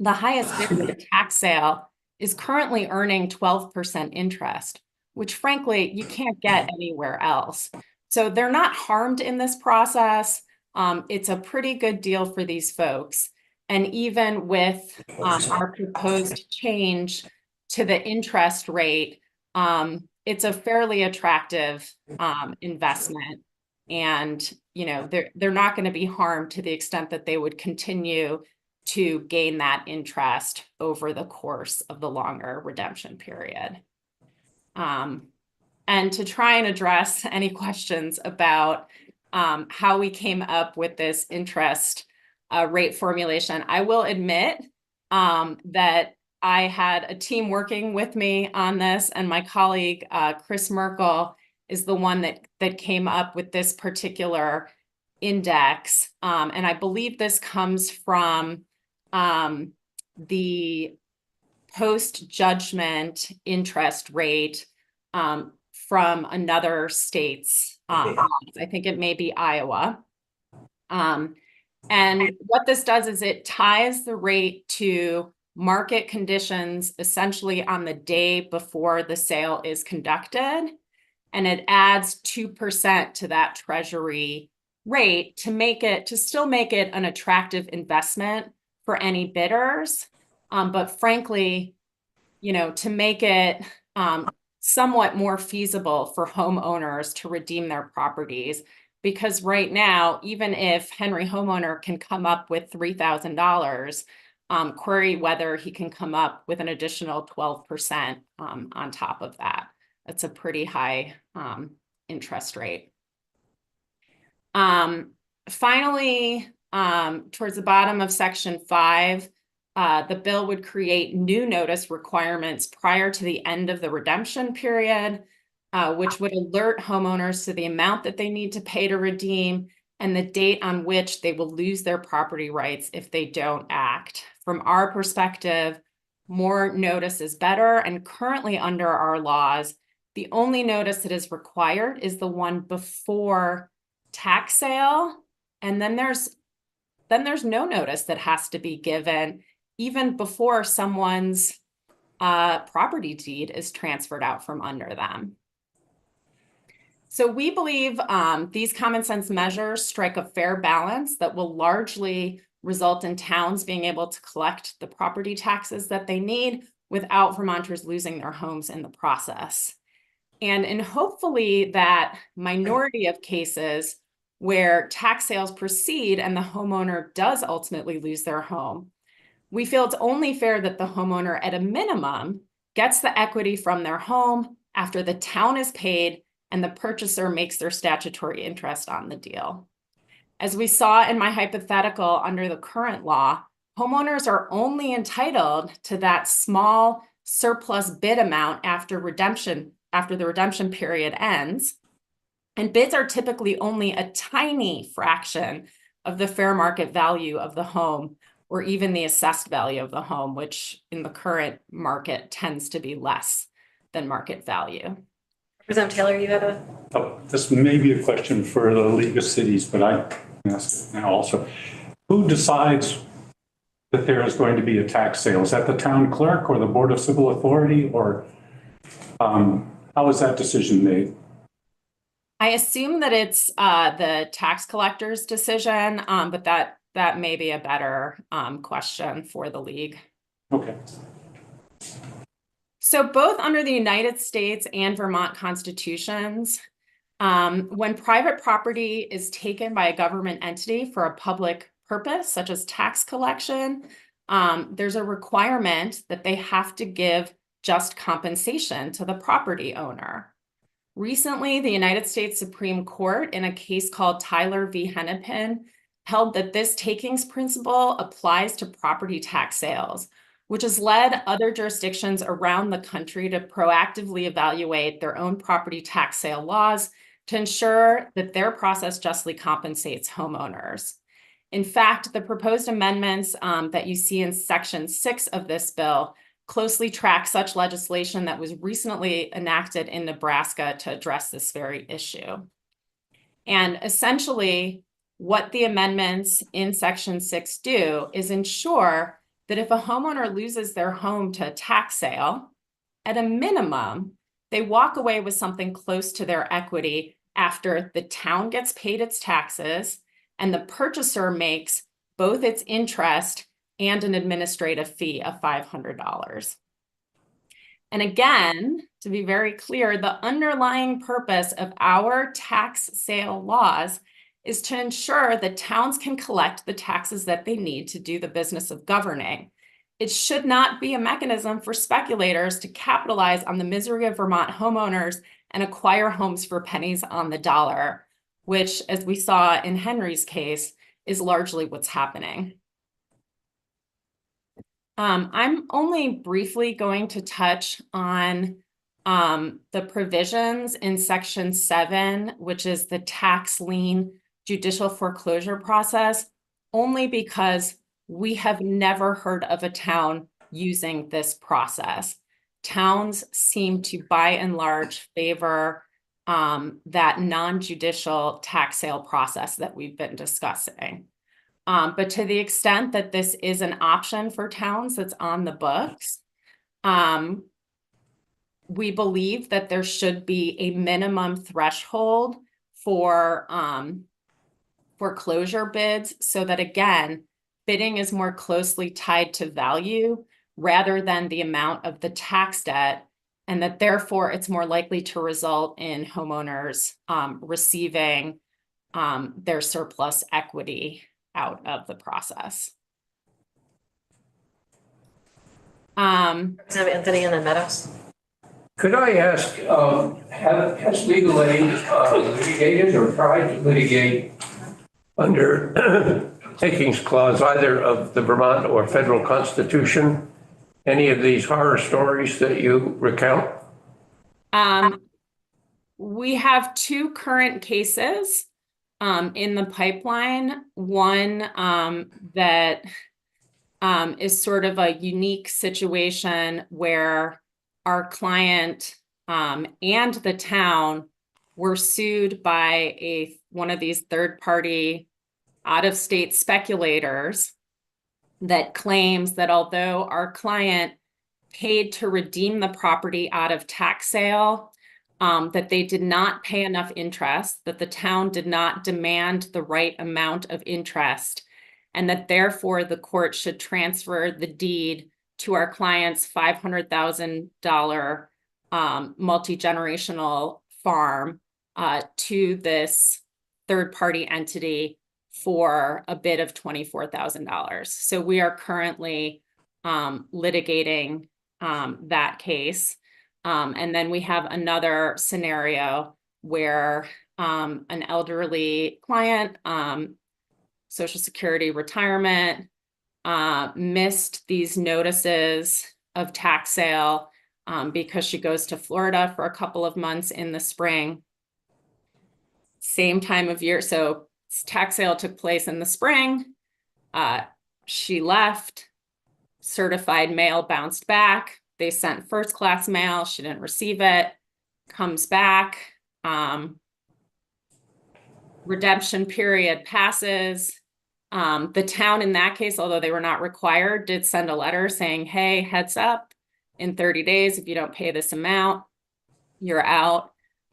the highest bidder of the tax sale is currently earning 12% interest, which frankly, you can't get anywhere else. So they're not harmed in this process. It's a pretty good deal for these folks. And even with our proposed change to the interest rate, it's a fairly attractive investment. And they're not going to be harmed to the extent that they would continue to gain that interest over the course of the longer redemption period. And to try and address any questions about how we came up with this interest rate formulation, I will admit that I had a team working with me on this, and my colleague, Chris Merkel, is the one that came up with this particular index. And I believe this comes from the post-judgment interest rate from another state's, I think it may be Iowa. And what this does is it ties the rate to market conditions essentially on the day before the sale is conducted. And it adds 2% to that treasury rate to still make it an attractive investment for any bidders. But frankly, to make it somewhat more feasible for homeowners to redeem their properties. Because right now, even if Henry Homeowner can come up with $3,000, query whether he can come up with an additional 12% on top of that. That's a pretty high interest rate. Finally, towards the bottom of section 5, the bill would create new notice requirements prior to the end of the redemption period. which would alert homeowners to the amount that they need to pay to redeem and the date on which they will lose their property rights if they don't act. From our perspective, more notice is better, and currently under our laws, the only notice that is required is the one before tax sale, and then there's no notice that has to be given even before someone's property deed is transferred out from under them. So we believe these common sense measures strike a fair balance that will largely result in towns being able to collect the property taxes that they need without Vermonters losing their homes in the process. And in hopefully that minority of cases where tax sales proceed and the homeowner does ultimately lose their home, we feel it's only fair that the homeowner at a minimum gets the equity from their home after the town is paid and the purchaser makes their statutory interest on the deal. As we saw in my hypothetical under the current law, homeowners are only entitled to that small surplus bid amount after the redemption period ends. And bids are typically only a tiny fraction of the fair market value of the home or even the assessed value of the home, which in the current market tends to be less than market value. Representative Taylor, you had a... Oh, this may be a question for the League of Cities, but I can ask it now also. Who decides that there is going to be a tax sale? Is that the town clerk or the Board of Civil Authority, or how is that decision made? I assume that it's the tax collector's decision, but that may be a better question for the league. Okay. So both under the United States and Vermont constitutions, when private property is taken by a government entity for a public purpose, such as tax collection, there's a requirement that they have to give just compensation to the property owner. Recently, the United States Supreme Court, in a case called Tyler v. Hennepin, held that this takings principle applies to property tax sales, which has led other jurisdictions around the country to proactively evaluate their own property tax sale laws to ensure that their process justly compensates homeowners. In fact, the proposed amendments that you see in Section 6 of this bill closely track such legislation that was recently enacted in Nebraska to address this very issue. And essentially, what the amendments in Section 6 do is ensure that if a homeowner loses their home to a tax sale, at a minimum, they walk away with something close to their equity after the town gets paid its taxes and the purchaser makes both its interest and an administrative fee of $500. And again, to be very clear, the underlying purpose of our tax sale laws is to ensure that towns can collect the taxes that they need to do the business of governing. It should not be a mechanism for speculators to capitalize on the misery of Vermont homeowners and acquire homes for pennies on the dollar, which, as we saw in Henry's case, is largely what's happening. I'm only briefly going to touch on the provisions in Section 7, which is the tax lien judicial foreclosure process, only because we have never heard of a town using this process. Towns seem to, by and large, favor that non-judicial tax sale process that we've been discussing. But to the extent that this is an option for towns that's on the books, we believe that there should be a minimum threshold for foreclosure bids so that, again, bidding is more closely tied to value rather than the amount of the tax debt, and that therefore it's more likely to result in homeowners receiving their surplus equity out of the process. Representative Anthony and then Meadows. Could I ask, has legal aid litigated or tried to litigate under takings clause either of the Vermont or federal constitution any of these horror stories that you recount? We have two current cases in the pipeline. One that is sort of a unique situation where our client and the town were sued by one of these third-party out-of-state speculators that claims that although our client paid to redeem the property out of tax sale, that they did not pay enough interest, that the town did not demand the right amount of interest, and that therefore the court should transfer the deed to our client's $500,000 multi-generational farm to this third-party entity for a bid of $24,000. So we are currently litigating that case. And then we have another scenario where an elderly client, Social Security retirement, missed these notices of tax sale because she goes to Florida for a couple of months in the spring. Same time of year, so tax sale took place in the spring. She left, certified mail bounced back. They sent first class mail, she didn't receive it, comes back. Redemption period passes. The town in that case, although they were not required, did send a letter saying, hey, heads up, in 30 days, if you don't pay this amount, you're out.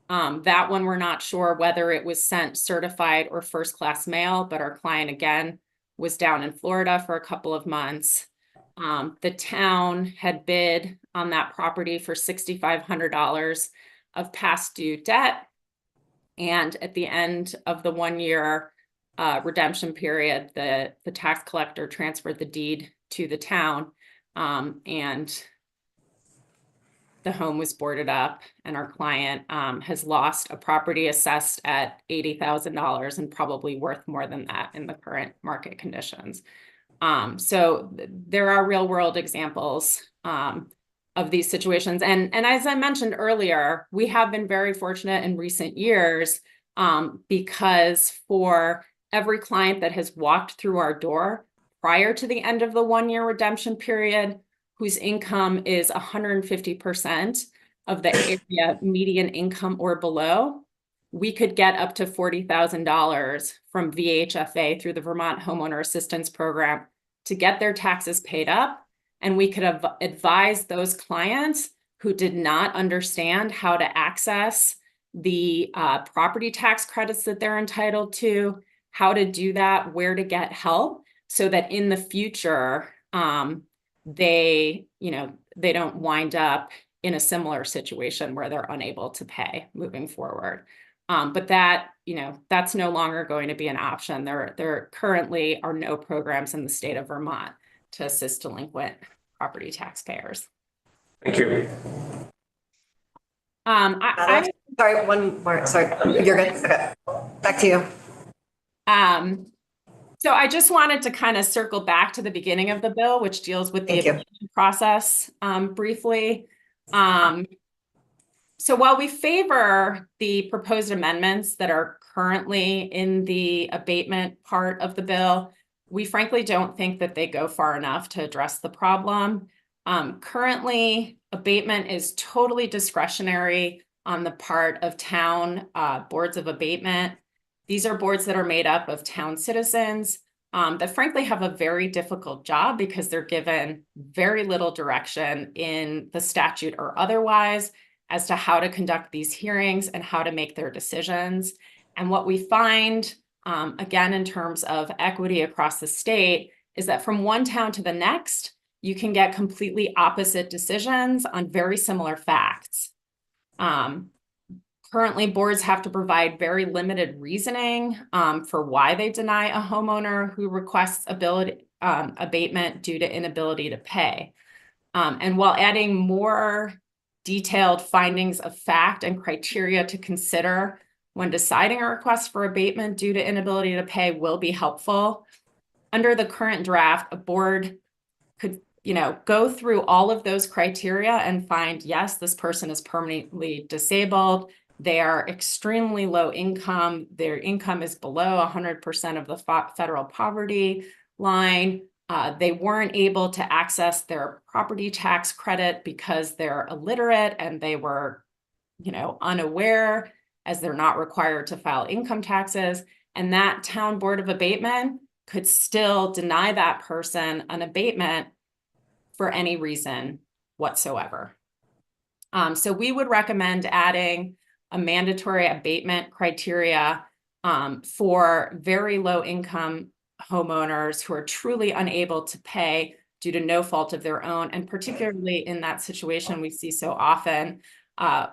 That one, we're not sure whether it was sent certified or first class mail, but our client again was down in Florida for a couple of months. The town had bid on that property for $6,500 of past due debt. And at the end of the 1 year redemption period, the tax collector transferred the deed to the town, and the home was boarded up, and our client has lost a property assessed at $80,000 and probably worth more than that in the current market conditions. So there are real world examples of these situations. And as I mentioned earlier, we have been very fortunate in recent years because for every client that has walked through our door prior to the end of the 1 year redemption period, whose income is 150% of the area median income or below, we could get up to $40,000 from VHFA through the Vermont Homeowner Assistance Program to get their taxes paid up. And we could have advised those clients who did not understand how to access the property tax credits that they're entitled to, how to do that, where to get help, so that in the future, they don't wind up in a similar situation where they're unable to pay moving forward. But that's no longer going to be an option. There currently are no programs in the state of Vermont to assist delinquent property taxpayers. Thank you. Sorry, one more, sorry, you're good, okay, back to you. So I just wanted to kind of circle back to the beginning of the bill, which deals with the abatement process briefly. So while we favor the proposed amendments that are currently in the abatement part of the bill, we frankly don't think that they go far enough to address the problem. Currently, abatement is totally discretionary on the part of town boards of abatement. These are boards that are made up of town citizens that frankly have a very difficult job because they're given very little direction in the statute or otherwise as to how to conduct these hearings and how to make their decisions. And what we find, again, in terms of equity across the state, is that from one town to the next, you can get completely opposite decisions on very similar facts. Currently, boards have to provide very limited reasoning for why they deny a homeowner who requests abatement due to inability to pay. And while adding more detailed findings of fact and criteria to consider when deciding a request for abatement due to inability to pay will be helpful, under the current draft, a board could go through all of those criteria and find, yes, this person is permanently disabled. They are extremely low income. Their income is below 100% of the federal poverty line. They weren't able to access their property tax credit because they're illiterate and they were, unaware, as they're not required to file income taxes. And that town board of abatement could still deny that person an abatement for any reason whatsoever. So we would recommend adding a mandatory abatement criteria for very low income homeowners who are truly unable to pay due to no fault of their own. And particularly in that situation we see so often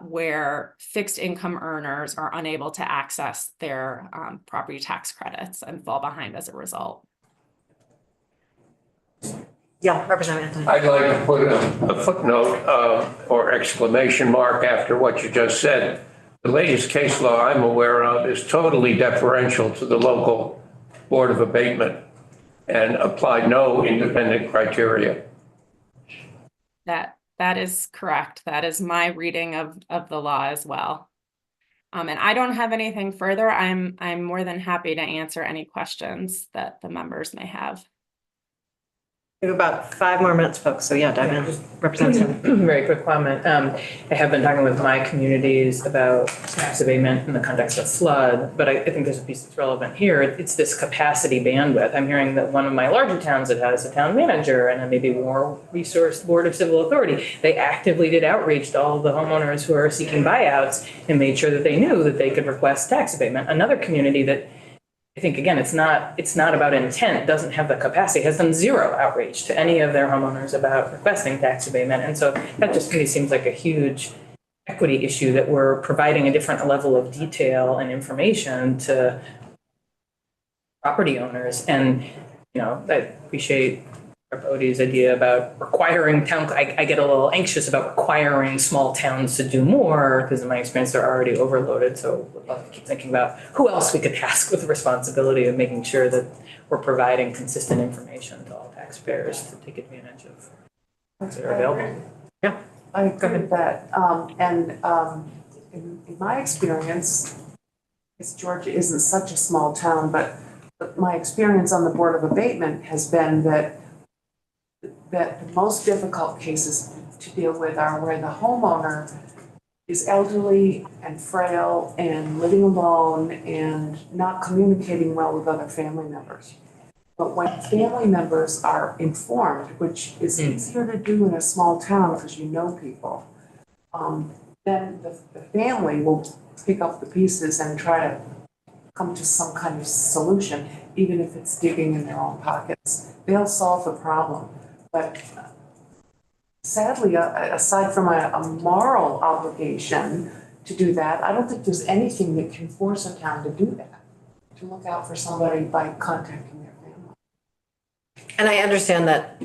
where fixed income earners are unable to access their property tax credits and fall behind as a result. Yeah, Representative Anthony. I'd like to put a footnote or exclamation mark after what you just said. The latest case law I'm aware of is totally deferential to the local Board of Abatement and applied no independent criteria. That is correct. That is my reading of the law as well. And I don't have anything further. I'm more than happy to answer any questions that the members may have. We have about 5 more minutes, folks. So yeah, dive in. Representative. Very quick comment. I have been talking with my communities about tax abatement in the context of flood, but I think there's a piece that's relevant here. It's this capacity bandwidth. I'm hearing that one of my larger towns that has a town manager and a maybe more resourced board of civil authority, they actively did outreach to all of the homeowners who are seeking buyouts and made sure that they knew that they could request tax abatement. Another community that I think, again, it's not about intent, doesn't have the capacity, has done zero outreach to any of their homeowners about requesting tax abatement. And so that just to me seems like a huge equity issue that we're providing a different level of detail and information to property owners. And, I appreciate Bodie's idea about requiring I get a little anxious about requiring small towns to do more because in my experience they're already overloaded. So we'd love to keep thinking about who else we could task with the responsibility of making sure that we're providing consistent information to all taxpayers to take advantage of things that are available. Yeah. I agree with that. In my experience, because Georgia isn't such a small town, but my experience on the Board of Abatement has been that the most difficult cases to deal with are where the homeowner is elderly and frail and living alone and not communicating well with other family members. But when family members are informed, which is easier to do in a small town because you know people, then the family will pick up the pieces and try to come to some kind of solution, even if it's digging in their own pockets. They'll solve the problem. But sadly, aside from a moral obligation to do that, I don't think there's anything that can force a town to do that, to look out for somebody by contacting their family. And I understand that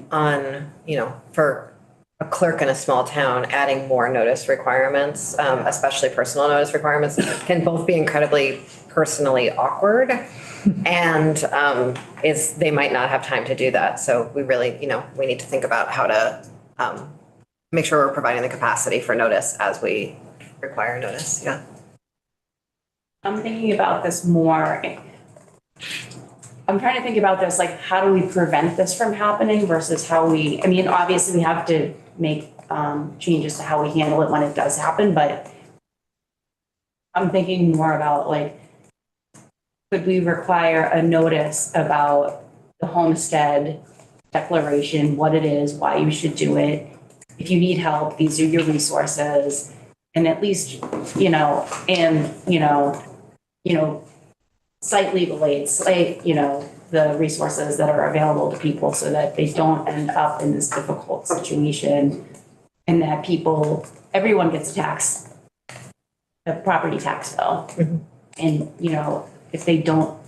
for a clerk in a small town, adding more notice requirements, especially personal notice requirements, can both be incredibly personally awkward and they might not have time to do that. So we really, we need to think about how to make sure we're providing the capacity for notice as we require notice. Yeah. I'm thinking about this more. I'm trying to think about this, like, how do we prevent this from happening versus obviously we have to make changes to how we handle it when it does happen, but I'm thinking more about, like, could we require a notice about the homestead declaration, what it is, why you should do it? If you need help, these are your resources. And at least, cite legal aid, the resources that are available to people so that they don't end up in this difficult situation and that everyone gets a property tax bill. Mm-hmm. And, if they don't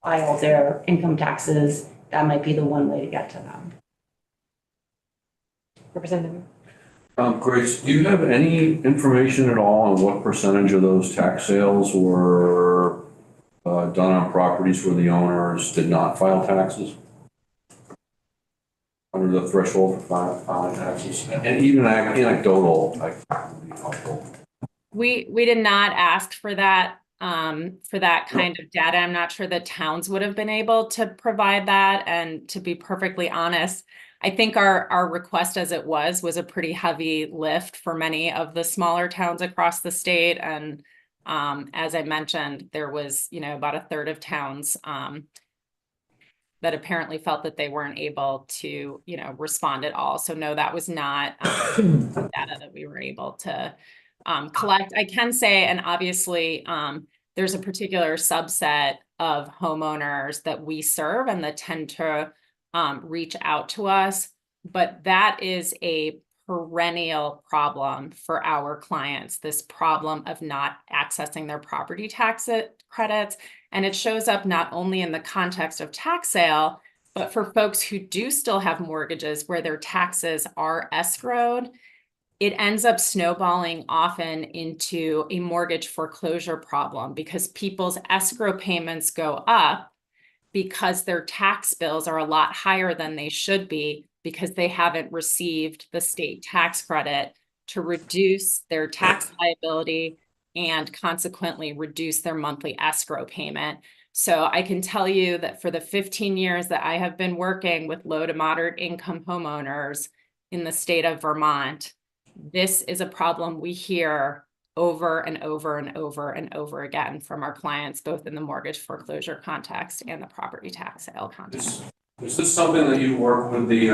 file their income taxes, that might be the one way to get to them. Representative. Grace, do you have any information at all on what percentage of those tax sales were done on properties where the owners did not file taxes? Under the threshold for filing taxes? And even anecdotal, would be helpful. We did not ask for that kind of data. I'm not sure that towns would have been able to provide that. And to be perfectly honest, I think our request as it was a pretty heavy lift for many of the smaller towns across the state. And as I mentioned, there was, about a third of towns that apparently felt that they weren't able to, respond at all. So no, that was not data that we were able to collect. I can say, and obviously, there's a particular subset of homeowners that we serve and that tend to reach out to us, but that is a perennial problem for our clients, this problem of not accessing their property tax credits. And it shows up not only in the context of tax sale, but for folks who do still have mortgages where their taxes are escrowed, it ends up snowballing often into a mortgage foreclosure problem because people's escrow payments go up because their tax bills are a lot higher than they should be because they haven't received the state tax credit to reduce their tax liability and consequently reduce their monthly escrow payment. So I can tell you that for the 15 years that I have been working with low to moderate income homeowners in the state of Vermont, this is a problem we hear over and over and over and over again from our clients, both in the mortgage foreclosure context and the property tax sale context. Is this something that you work with the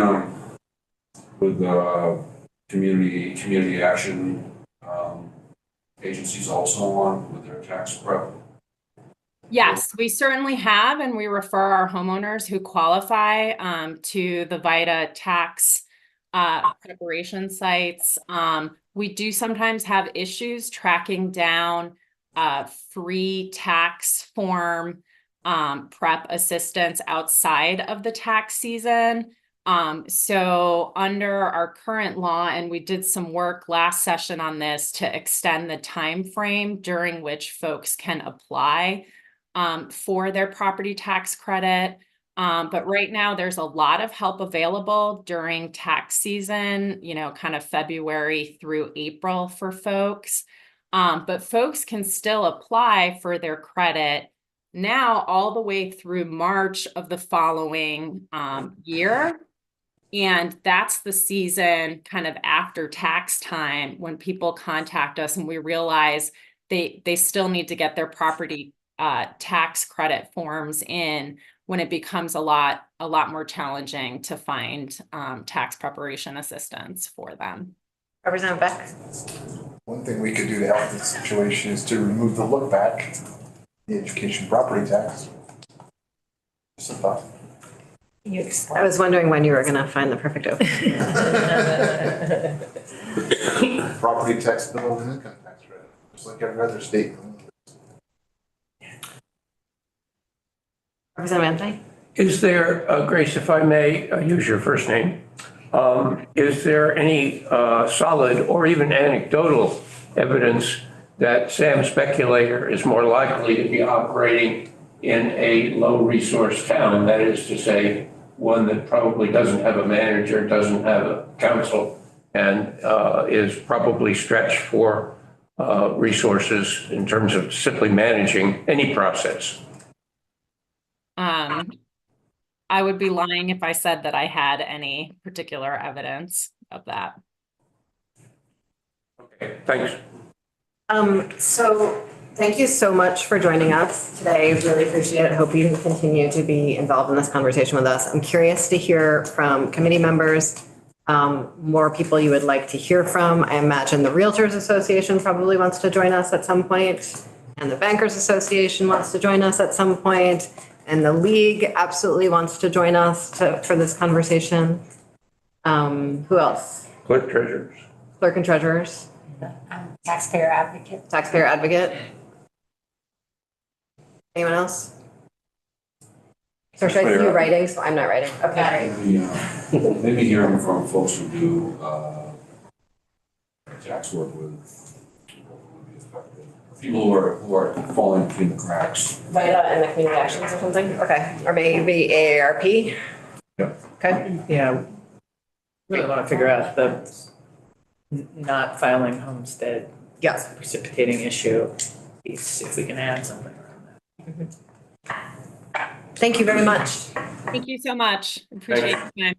community action agencies also on with their tax prep? Yes, we certainly have, and we refer our homeowners who qualify to the VITA tax preparation sites. We do sometimes have issues tracking down free tax form prep assistance outside of the tax season. So under our current law, and we did some work last session on this to extend the time frame during which folks can apply for their property tax credit. But right now there's a lot of help available during tax season, kind of February through April for folks. But folks can still apply for their credit now all the way through March of the following year. And that's the season kind of after tax time when people contact us and we realize they still need to get their property tax credit forms in when it becomes a lot more challenging to find tax preparation assistance for them. Representative Beck? One thing we could do to help this situation is to remove the look back, the education property tax. Just a thought. I was wondering when you were going to find the perfect opening. Property tax bill and income tax credit, just like every other state. Representative Anthony? Is there, Grace, if I may use your first name, is there any solid or even anecdotal evidence that Sam Speculator is more likely to be operating in a low resource town? That is to say, one that probably doesn't have a manager, doesn't have a council, and is probably stretched for resources in terms of simply managing any process. I would be lying if I said that I had any particular evidence of that. Okay, thanks. So thank you so much for joining us today. Really appreciate it. Hope you can continue to be involved in this conversation with us. I'm curious to hear from committee members, more people you would like to hear from. I imagine the Realtors Association probably wants to join us at some point, and the Bankers Association wants to join us at some point, and the League absolutely wants to join us for this conversation. Who else? Clerk treasurers. Clerk and treasurers. Taxpayer advocate. Taxpayer advocate. Anyone else? Or should I see you writing? So I'm not writing. Okay. Maybe hearing from folks who do tax work with would be effective. People who are falling between the cracks. VITA and the community actions or something? Okay. Or maybe AARP? Yep. Okay. Yeah. Really want to figure out the not filing homestead Yeah. precipitating issue piece, if we can add something around that. Thank you very much. Thank you so much. Appreciate your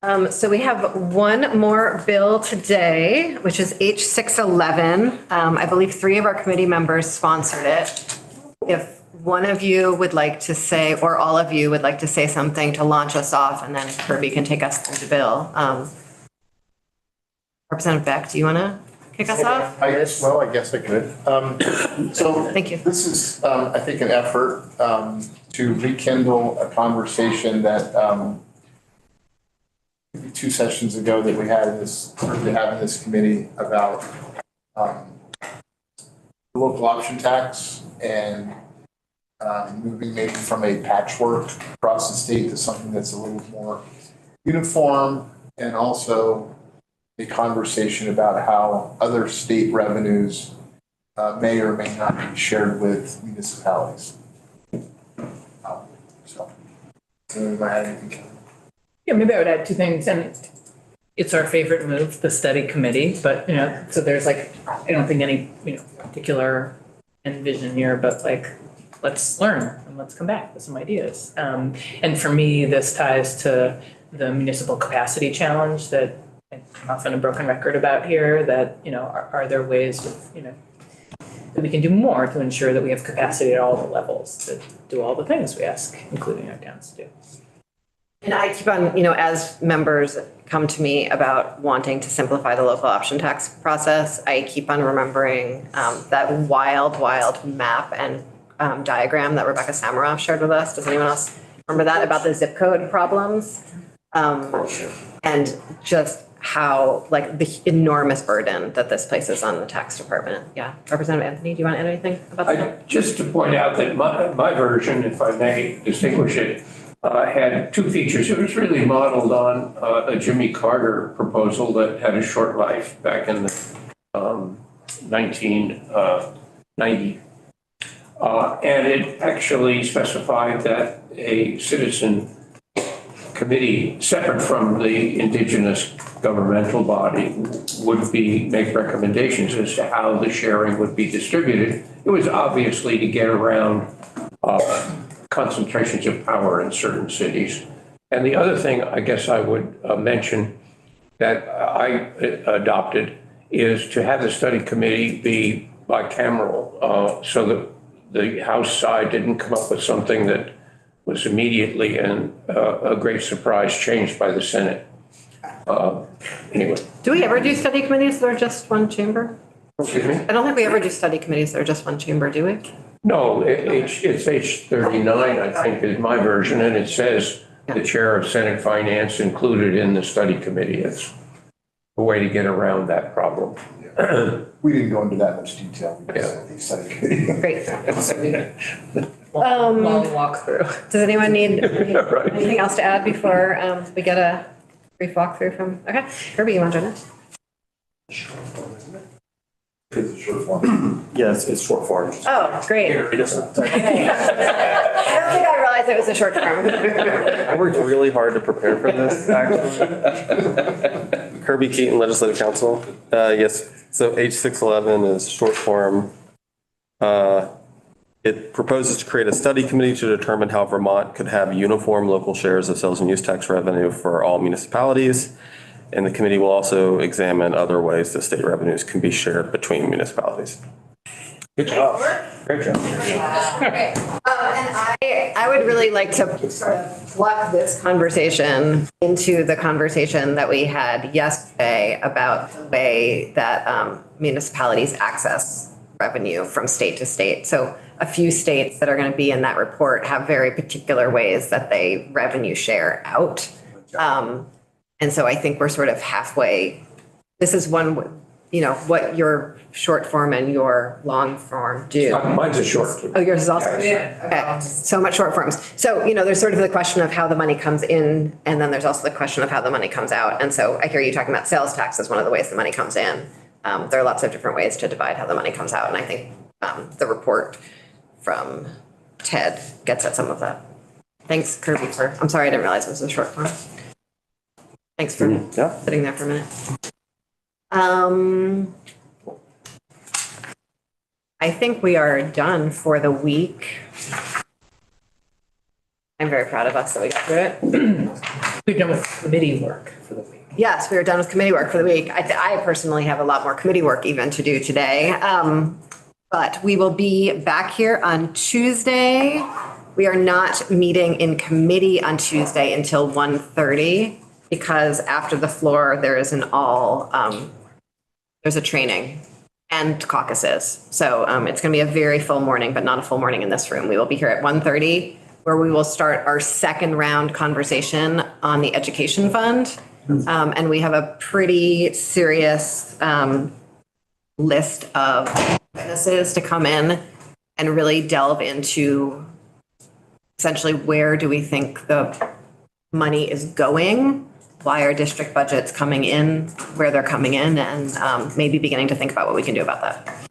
time. So we have one more bill today, which is H611. I believe 3 of our committee members sponsored it. If one of you would like to say, or all of you would like to say something to launch us off, and then Kirby can take us through the bill. Representative Beck, do you want to kick us off? I guess I could. So. Thank you. This is, I think, an effort to rekindle a conversation that maybe 2 sessions ago that we had in this, or we have in this committee about the local option tax and moving maybe from a patchwork across the state to something that's a little more uniform, and also a conversation about how other state revenues may or may not be shared with municipalities. So, anyone add anything? Yeah, maybe I would add 2 things, and it's our favorite move, the study committee, but, so there's like, I don't think any, particular end vision here, but like, let's learn and let's come back with some ideas. And for me, this ties to the municipal capacity challenge that I'm often a broken record about here, that, are there ways that we can do more to ensure that we have capacity at all the levels to do all the things we ask, including our towns to do. And I keep on, as members come to me about wanting to simplify the local option tax process, I keep on remembering that wild map and diagram that Rebecca Samaroff shared with us. Does anyone else remember that, about the zip code problems? And just how, like, the enormous burden that this places on the tax department. Yeah. Representative Anthony, do you want to add anything about that? Just to point out that my version, if I may distinguish it, had 2 features. It was really modeled on a Jimmy Carter proposal that had a short life back in the 1990. And it actually specified that a citizen committee, separate from the indigenous governmental body, would make recommendations as to how the sharing would be distributed. It was obviously to get around concentrations of power in certain cities. And the other thing I guess I would mention that I adopted is to have the study committee be bicameral, so that the House side didn't come up with something that was immediately and a great surprise changed by the Senate. Anyway. Do we ever do study committees that are just one chamber? Excuse me? I don't think we ever do study committees that are just one chamber, do we? No, it's H39, I think, is my version, and it says the chair of Senate Finance included in the study committee. It's a way to get around that problem. We didn't go into that much detail because of the study committee. Great. Long walk through. Does anyone need anything else to add before we get a brief walkthrough from, okay, Kirby, you want to join us? It's a short form. Yes, it's short form. Oh, great. I don't think I realized it was a short term. I worked really hard to prepare for this, actually. Kirby Keaton, Legislative Counsel. Yes, so H611 is short form. It proposes to create a study committee to determine how Vermont could have uniform local shares of sales and use tax revenue for all municipalities. And the committee will also examine other ways that state revenues can be shared between municipalities. Good job. Great job. And I would really like to sort of plug this conversation into the conversation that we had yesterday about the way that municipalities access revenue from state to state. So a few states that are going to be in that report have very particular ways that they revenue share out. And so I think we're sort of halfway. This is one, what your short form and your long form do. Mine's a short. Oh, yours is also? Okay, so much short forms. So, there's sort of the question of how the money comes in, and then there's also the question of how the money comes out. And so I hear you talking about sales tax as one of the ways the money comes in. There are lots of different ways to divide how the money comes out. And I think the report from Ted gets at some of that. Thanks, Kirby, I'm sorry, I didn't realize it was a short form. Thanks for sitting there for a minute. I think we are done for the week. I'm very proud of us that we got through it. We're done with committee work for the week. Yes, we are done with committee work for the week. I personally have a lot more committee work even to do today. But we will be back here on Tuesday. We are not meeting in committee on Tuesday until 1:30 because after the floor, there is there's a training and caucuses. So it's going to be a very full morning, but not a full morning in this room. We will be here at 1:30 where we will start our second round conversation on the education fund. And we have a pretty serious list of witnesses to come in and really delve into essentially where do we think the money is going, why are district budgets coming in, where they're coming in, and maybe beginning to think about what we can do about that.